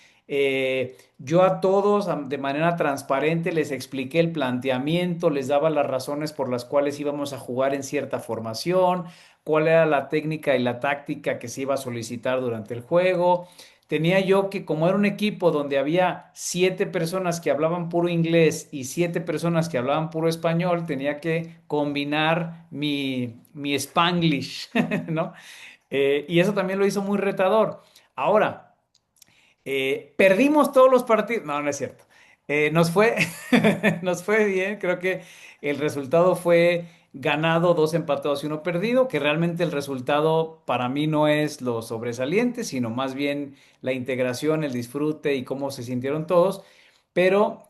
Yo a todos de manera transparente les expliqué el planteamiento, les daba las razones por las cuales íbamos a jugar en cierta formación, cuál era la técnica y la táctica que se iba a solicitar durante el juego. Tenía yo que, como era un equipo donde había 7 personas que hablaban puro inglés y 7 personas que hablaban puro español, tenía que combinar mi Spanglish, ¿no? Y eso también lo hizo muy retador. Ahora, perdimos todos los partidos. No, no es cierto. Nos fue, nos fue bien. Creo que el resultado fue ganado, dos empatados y uno perdido, que realmente el resultado para mí no es lo sobresaliente, sino más bien la integración, el disfrute y cómo se sintieron todos. Pero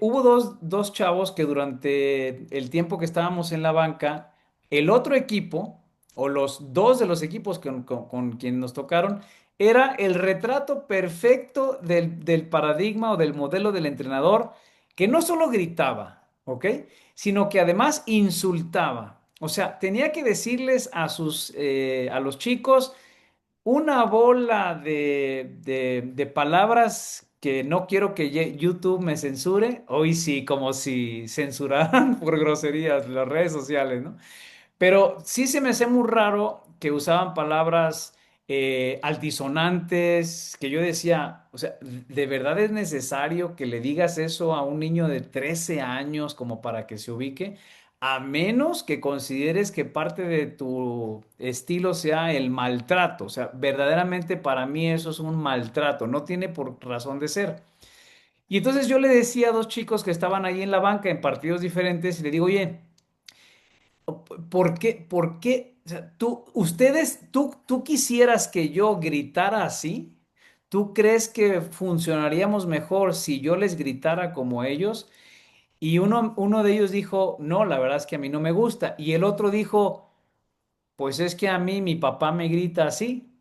hubo dos chavos que durante el tiempo que estábamos en la banca, el otro equipo, o los dos de los equipos con quien nos tocaron, era el retrato perfecto del paradigma o del modelo del entrenador que no solo gritaba, ¿ok? Sino que además insultaba. O sea, tenía que decirles a los chicos una bola de palabras que no quiero que YouTube me censure. Hoy sí, como si censuraran por groserías las redes sociales, ¿no? Pero sí se me hace muy raro que usaban palabras altisonantes, que yo decía, o sea, ¿de verdad es necesario que le digas eso a un niño de 13 años como para que se ubique? A menos que consideres que parte de tu estilo sea el maltrato. O sea, verdaderamente para mí eso es un maltrato, no tiene por razón de ser. Y entonces yo le decía a dos chicos que estaban ahí en la banca en partidos diferentes y le digo, oye, por qué? O sea, tú quisieras que yo gritara así? ¿Tú crees que funcionaríamos mejor si yo les gritara como ellos? Y uno de ellos dijo, no, la verdad es que a mí no me gusta. Y el otro dijo, pues es que a mí mi papá me grita así.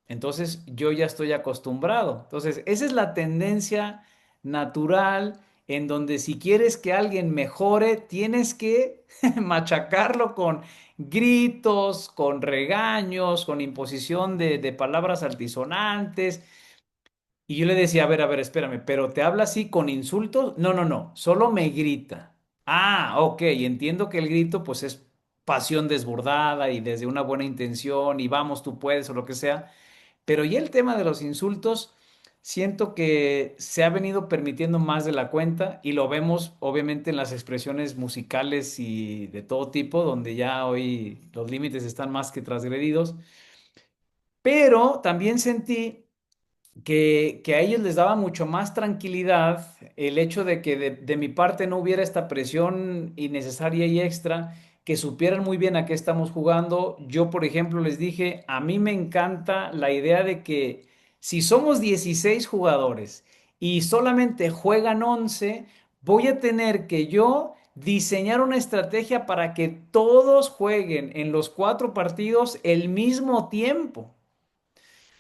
Entonces yo ya estoy acostumbrado. Entonces, esa es la tendencia natural en donde si quieres que alguien mejore, tienes que machacarlo con gritos, con regaños, con imposición de palabras altisonantes. Y yo le decía, a ver, espérame, pero ¿te habla así con insultos? No, no, no, solo me grita. Ah, ok, entiendo que el grito pues es pasión desbordada y desde una buena intención y vamos, tú puedes o lo que sea. Pero ya el tema de los insultos, siento que se ha venido permitiendo más de la cuenta y lo vemos obviamente en las expresiones musicales y de todo tipo, donde ya hoy los límites están más que transgredidos. Pero también sentí que a ellos les daba mucho más tranquilidad el hecho de que de mi parte no hubiera esta presión innecesaria y extra, que supieran muy bien a qué estamos jugando. Yo, por ejemplo, les dije, a mí me encanta la idea de que si somos 16 jugadores y solamente juegan 11, voy a tener que yo diseñar una estrategia para que todos jueguen en los 4 partidos el mismo tiempo.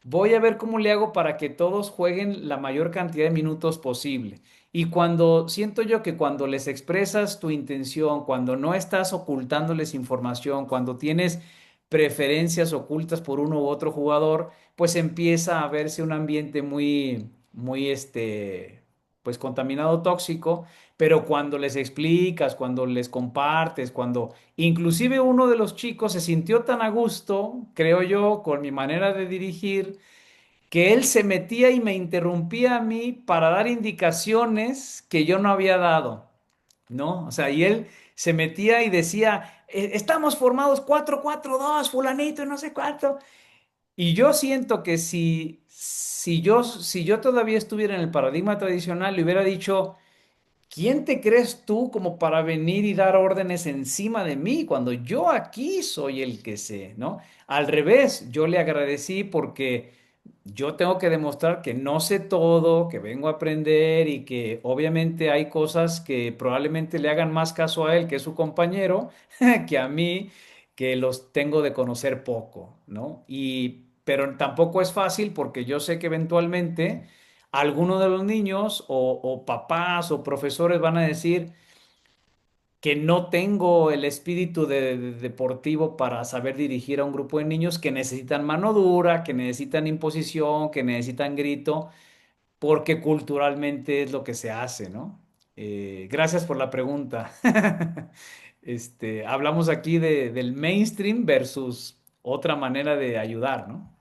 Voy a ver cómo le hago para que todos jueguen la mayor cantidad de minutos posible. Y cuando siento yo que cuando les expresas tu intención, cuando no estás ocultándoles información, cuando tienes preferencias ocultas por uno u otro jugador, pues empieza a verse un ambiente muy, pues contaminado, tóxico. Pero cuando les explicas, cuando les compartes, cuando inclusive uno de los chicos se sintió tan a gusto, creo yo, con mi manera de dirigir, que él se metía y me interrumpía a mí para dar indicaciones que yo no había dado, ¿no? O sea, y él se metía y decía, Estamos formados 4-4-2, fulanito, no sé cuánto." Y yo siento que si yo todavía estuviera en el paradigma tradicional, le hubiera dicho, ¿quién te crees tú como para venir y dar órdenes encima de mí cuando yo aquí soy el que sé, ¿no? Al revés, yo le agradecí porque yo tengo que demostrar que no sé todo, que vengo a aprender y que obviamente hay cosas que probablemente le hagan más caso a él, que es su compañero, que a mí, que los tengo de conocer poco, ¿no? Pero tampoco es fácil porque yo sé que eventualmente algunos de los niños o papás o profesores van a decir que no tengo el espíritu deportivo para saber dirigir a un grupo de niños que necesitan mano dura, que necesitan imposición, que necesitan grito, porque culturalmente es lo que se hace, ¿no? Gracias por la pregunta. Hablamos aquí del mainstream versus otra manera de ayudar, ¿no?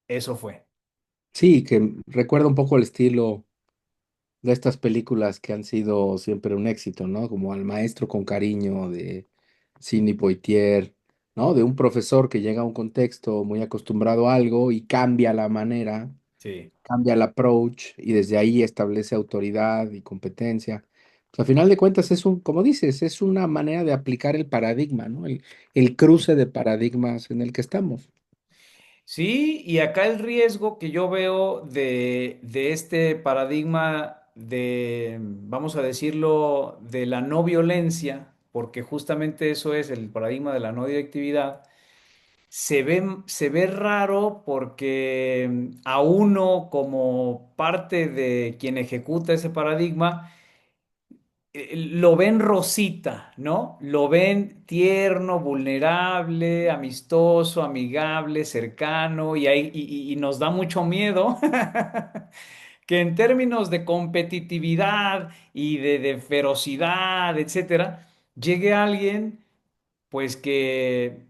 Eso fue. Sí, que recuerda un poco el estilo de estas películas que han sido siempre un éxito, ¿no? Como Al maestro con cariño de Sidney Poitier, ¿no? De un profesor que llega a un contexto muy acostumbrado a algo y cambia la manera, Sí. cambia el approach y desde ahí establece autoridad y competencia. Pues, a final de cuentas es un, como dices, es una manera de aplicar el paradigma, ¿no? El cruce de paradigmas en el que estamos. Sí, y acá el riesgo que yo veo de este paradigma de, vamos a decirlo, de la no violencia, porque justamente eso es el paradigma de la no directividad, se ve raro porque a uno como parte de quien ejecuta ese paradigma, lo ven rosita, ¿no? Lo ven tierno, vulnerable, amistoso, amigable, cercano, y nos da mucho miedo que en términos de competitividad y de ferocidad, etcétera, llegue alguien pues que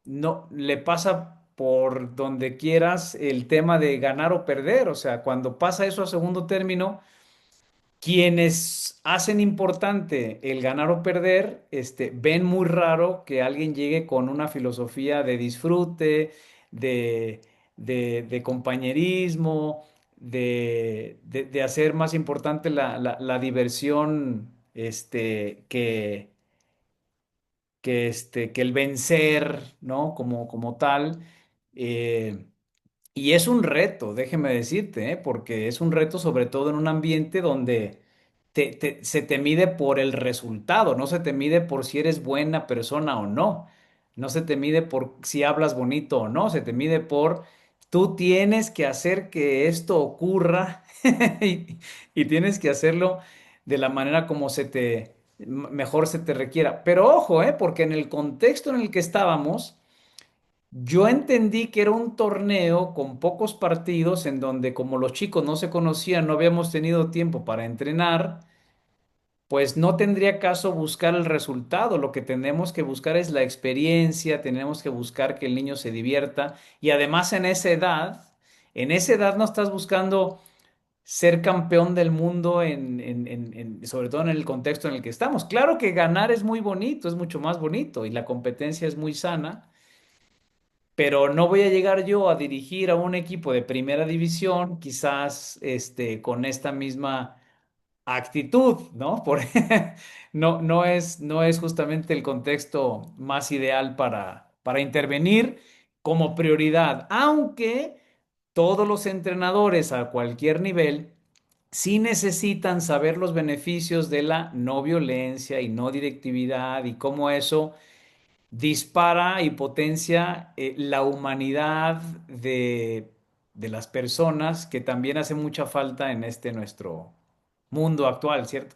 no le pasa por donde quieras el tema de ganar o perder. O sea, cuando pasa eso a segundo término, quienes hacen importante el ganar o perder, ven muy raro que alguien llegue con una filosofía de disfrute, de, de compañerismo, de hacer más importante la diversión, que el vencer, ¿no? Como tal. Eh, y es un reto, déjeme decirte, ¿eh? Porque es un reto sobre todo en un ambiente donde se te mide por el resultado, no se te mide por si eres buena persona o no, no se te mide por si hablas bonito o no, se te mide por tú tienes que hacer que esto ocurra y, y tienes que hacerlo de la manera como mejor se te requiera. Pero ojo, porque en el contexto en el que estábamos, yo entendí que era un torneo con pocos partidos en donde como los chicos no se conocían, no habíamos tenido tiempo para entrenar, pues no tendría caso buscar el resultado. Lo que tenemos que buscar es la experiencia, tenemos que buscar que el niño se divierta y además en esa edad no estás buscando ser campeón del mundo sobre todo en el contexto en el que estamos. Claro que ganar es muy bonito, es mucho más bonito y la competencia es muy sana, pero no voy a llegar yo a dirigir a un equipo de primera división, quizás con esta misma actitud, ¿no? No es justamente el contexto más ideal para intervenir como prioridad, aunque todos los entrenadores a cualquier nivel sí necesitan saber los beneficios de la no violencia y no directividad y cómo eso dispara y potencia la humanidad de las personas que también hace mucha falta en este nuestro mundo actual, ¿cierto?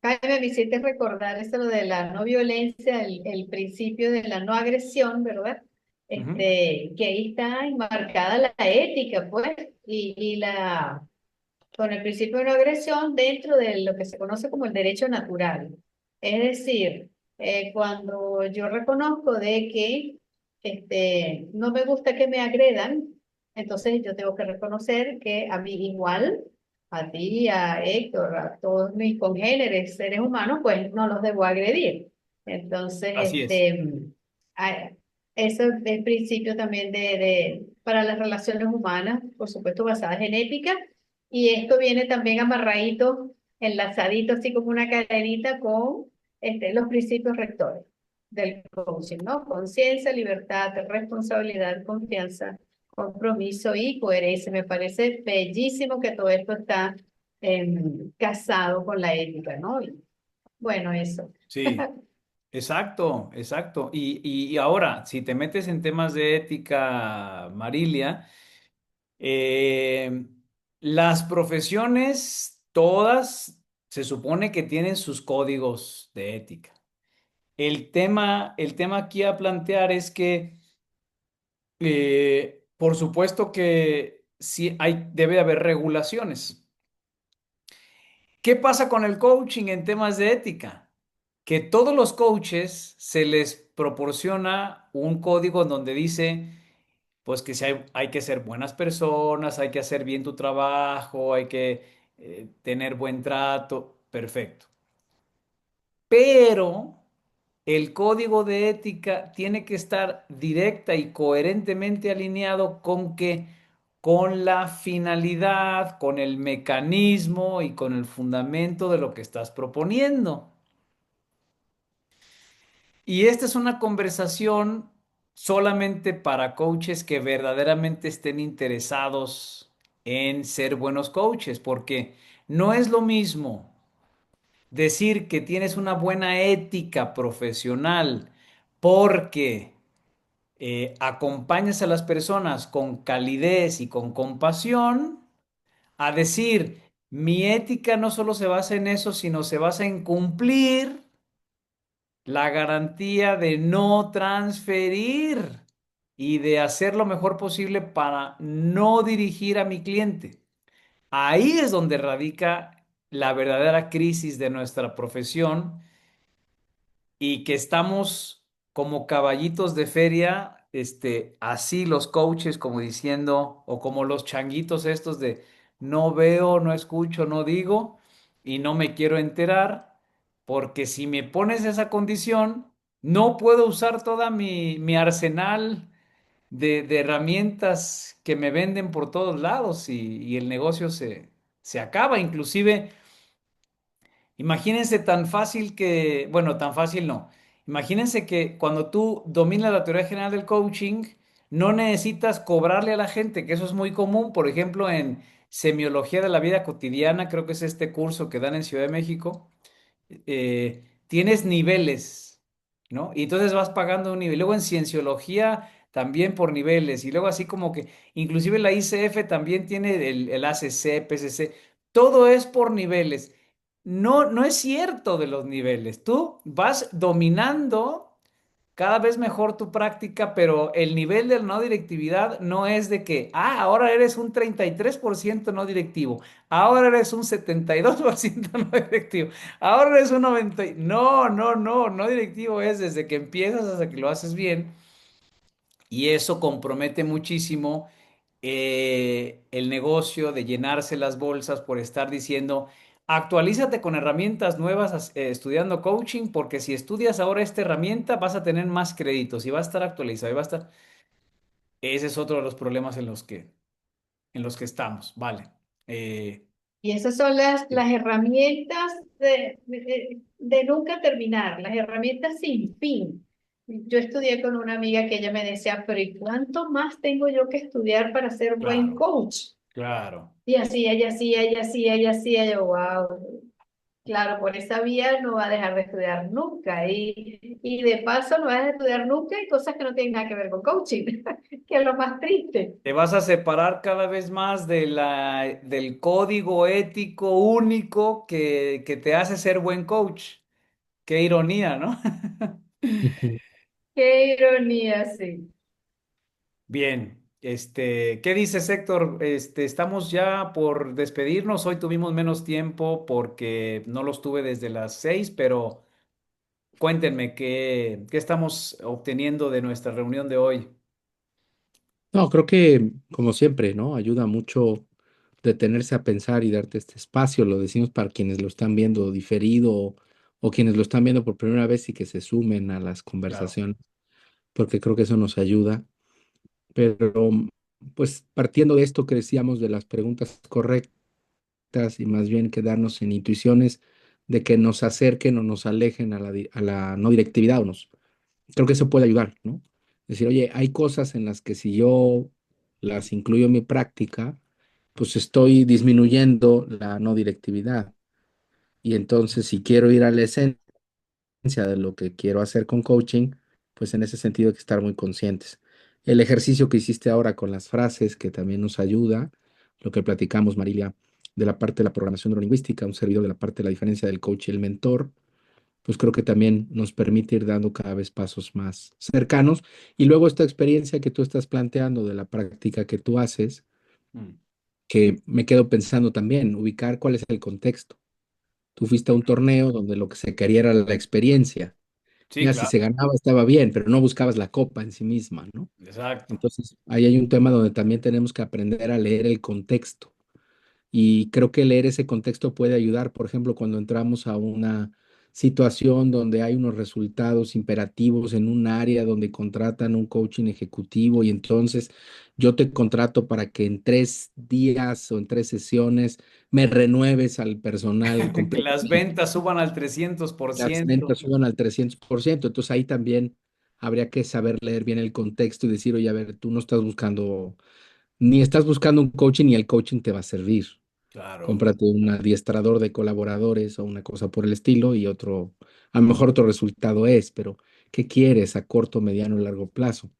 Jaime, me hiciste recordar eso lo de la no violencia, el principio de la no agresión, ¿verdad? Ujú. Que ahí está enmarcada la ética, pues, con el principio de no agresión dentro de lo que se conoce como el derecho natural. Es decir, cuando yo reconozco de que no me gusta que me agredan, entonces yo tengo que reconocer que a mí igual, a ti, a Héctor, a todos mis congéneres, seres humanos, pues no los debo agredir. Entonces, Así es. a- eso es el principio también para las relaciones humanas, por supuesto, basadas en ética, y esto viene también amarradito, enlazadito, así como una cadenita con los principios rectores del coaching, ¿no? Conciencia, libertad, responsabilidad, confianza, compromiso y coherencia. Me parece bellísimo que todo esto está casado con la ética, ¿no? Y bueno, eso. Sí, exacto, exacto. Y ahora, si te metes en temas de ética, Marilia, eh, las profesiones todas se supone que tienen sus códigos de ética. El tema aquí a plantear es que, por supuesto que sí debe haber regulaciones. ¿Qué pasa con el coaching en temas de ética? Que todos los coaches se les proporciona un código en donde dice, pues que si hay que ser buenas personas, hay que hacer bien tu trabajo, hay que tener buen trato, perfecto. Pero el código de ética tiene que estar directa y coherentemente alineado con que, con la finalidad, con el mecanismo y con el fundamento de lo que estás proponiendo. Y esta es una conversación solamente para coaches que verdaderamente estén interesados en ser buenos coaches, porque no es lo mismo decir que tienes una buena ética profesional porque acompañas a las personas con calidez y con compasión, a decir, mi ética no solo se basa en eso, sino se basa en cumplir la garantía de no transferir y de hacer lo mejor posible para no dirigir a mi cliente. Ahí es donde radica la verdadera crisis de nuestra profesión y que estamos como caballitos de feria, así los coaches como diciendo, o como los changuitos estos de no veo, no escucho, no digo y no me quiero enterar, porque si me pones esa condición, no puedo usar toda mi arsenal de herramientas que me venden por todos lados y el negocio se acaba. Inclusive, imagínense tan fácil que, bueno, tan fácil no. Imagínense que cuando tú dominas la teoría general del coaching, no necesitas cobrarle a la gente, que eso es muy común, por ejemplo, en semiología de la vida cotidiana, creo que es este curso que dan en Ciudad de México. Tienes niveles, ¿no? Y entonces vas pagando un nivel. Luego en cienciología también por niveles. Y luego así como que, inclusive la ICF también tiene el ACC, PCC. Todo es por niveles. No, no es cierto de los niveles. Tú vas dominando cada vez mejor tu práctica, pero el nivel de no directividad no es de que, ahora eres un 33% no directivo, ahora eres un 72% no directivo, ahora eres un 90%. No, no, no, no directivo es desde que empiezas hasta que lo haces bien y eso compromete muchísimo el negocio de llenarse las bolsas por estar diciendo, actualízate con herramientas nuevas estudiando coaching, porque si estudias ahora esta herramienta vas a tener más créditos y va a estar actualizado y va a estar... Ese es otro de los problemas en los que estamos, ¿vale? Eh, Y esas son las herramientas de nunca terminar, las herramientas sin fin. Yo estudié con una amiga que ella me decía, pero ¿y cuánto más tengo yo que estudiar para ser buen claro, coach? claro. Y así, ella sí, ella sí, ella sí, ella, wow. Claro, por esa vía no va a dejar de estudiar nunca. Y de paso no va a dejar de estudiar nunca y cosas que no tienen nada que ver con coaching, que es lo más triste. Te vas a separar cada vez más del código ético único que te hace ser buen coach. Qué ironía, ¿no? Ujú. Qué ironía, sí. Bien, ¿qué dices, Héctor? Estamos ya por despedirnos. Hoy tuvimos menos tiempo porque no los tuve desde las 6, pero cuéntenme qué estamos obteniendo de nuestra reunión de hoy. No, creo que, como siempre, ¿no? Ayuda mucho detenerse a pensar y darte este espacio. Lo decimos para quienes lo están viendo diferido o quienes lo están viendo por primera vez y que se sumen a las Claro. conversaciones, porque creo que eso nos ayuda. Pero, pues, partiendo de esto que decíamos de las preguntas correctas y más bien quedarnos en intuiciones de que nos acerquen o nos alejen a la no directividad o nos creo que eso puede ayudar, ¿no? Decir, oye, hay cosas en las que si yo las incluyo en mi práctica, pues estoy disminuyendo la no directividad. Y entonces, si quiero ir a la esencia de lo que quiero hacer con coaching, pues en ese sentido hay que estar muy conscientes. El ejercicio que hiciste ahora con las frases, que también nos ayuda, lo que platicamos, Marilia, de la parte de la programación neurolingüística, un servidor de la parte de la diferencia del coach y el mentor, pues creo que también nos permite ir dando cada vez pasos más cercanos. Y luego esta experiencia que tú estás planteando de la práctica que tú haces, Mm. que me quedo pensando también, ubicar cuál es el contexto. Tú fuiste a un torneo donde lo que se quería era la experiencia. Sí, Mira, si se claro. ganaba estaba bien, pero no buscabas la copa en sí misma, ¿no? Exacto. Entonces, ahí hay un tema donde también tenemos que aprender a leer el contexto. Y creo que leer ese contexto puede ayudar, por ejemplo, cuando entramos a una situación donde hay unos resultados imperativos en un área donde contratan un coaching ejecutivo y entonces yo te contrato para que en 3 días o en 3 sesiones me renueves al personal Que las completamente. ventas suban al trescientos por Las ciento. ventas suban al 300%. Entonces ahí también habría que saber leer bien el contexto y decir, oye, a ver, tú no estás buscando, ni estás buscando un coaching ni el coaching te va a servir. Claro. Cómprate un adiestrador de colaboradores o una cosa por el estilo y otro, a lo mejor otro resultado es, pero ¿qué quieres a corto, mediano y largo plazo?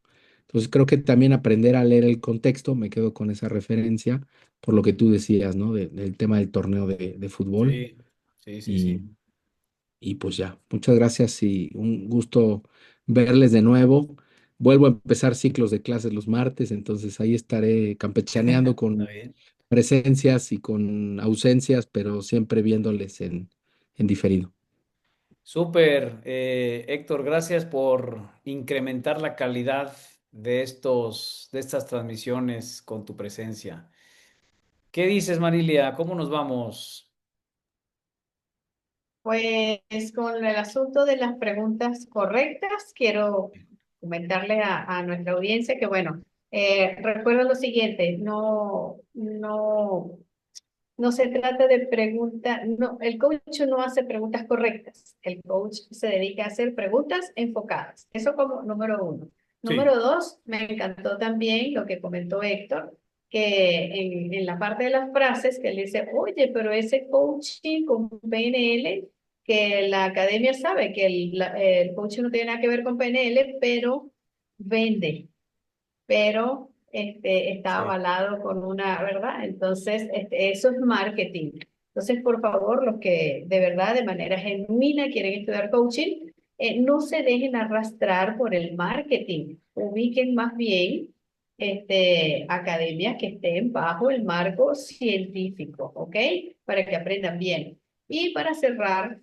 Entonces creo que también aprender a leer el contexto, me quedo con esa referencia, por lo que tú decías, ¿no? Del tema del torneo de fútbol Sí, sí, sí, y, sí. y pues ya, muchas gracias y un gusto verles de nuevo. Vuelvo a empezar ciclos de clases los martes, entonces ahí estaré campechaneando Está con bien. presencias y con ausencias, pero siempre viéndoles en diferido. Súper, Héctor, gracias por incrementar la calidad de estas transmisiones con tu presencia. ¿Qué dices, Marilia? ¿Cómo nos vamos? Pues con el asunto de las preguntas correctas, quiero comentarle a nuestra audiencia que, bueno, recuerda lo siguiente, no se trata de preguntas, no, el coach no hace preguntas correctas, el coach se dedica a hacer preguntas enfocadas. Eso como número uno. Sí, Número dos, me encantó también lo que comentó Héctor, que en la parte de las frases, que él dice, oye, pero ese coaching con PNL, que la academia sabe que el coaching no tiene nada que ver con PNL, pero vende, pero está sí. avalado con una, ¿verdad? Entonces, eso es marketing. Entonces, por favor, los que de verdad, de manera genuina quieren estudiar coaching, no se dejen arrastrar por el marketing. Ubiquen más bien academias que estén bajo el marco científico, ¿ok? Para que aprendan bien. Y para cerrar,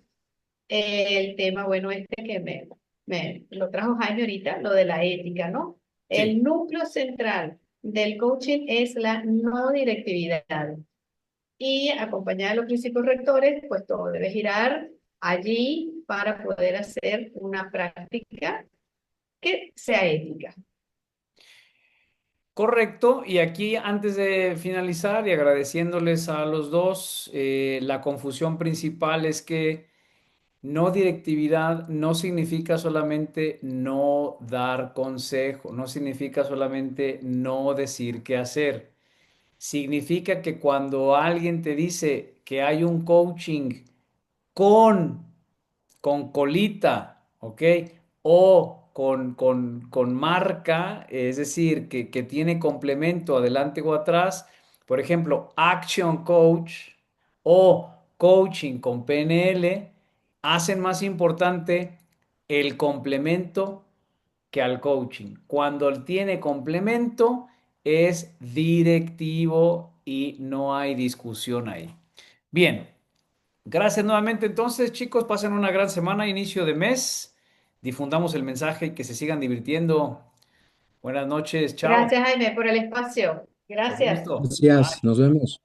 el tema, bueno, que me lo trajo Jaime ahorita, lo de la ética, ¿no? Sí. El núcleo central del coaching es la no directividad. Y acompañada de los principios rectores, pues todo debe girar allí para poder hacer una práctica que sea ética. Correcto. Y aquí, antes de finalizar y agradeciéndoles a los dos, la confusión principal es que no directividad no significa solamente no dar consejo, no significa solamente no decir qué hacer. Significa que cuando alguien te dice que hay un coaching con, con colita, ¿ok? O con marca, es decir, que tiene complemento adelante o atrás, por ejemplo, Action Coach o Coaching con PNL, hacen más importante el complemento que al coaching. Cuando tiene complemento, es directivo y no hay discusión ahí. Bien, gracias nuevamente. Entonces, chicos, pasen una gran semana, inicio de mes. Difundamos el mensaje y que se sigan divirtiendo. Buenas noches, chao. Gracias, Jaime, por el espacio. Con Gracias. gusto. Gracias, Bye. nos vemos.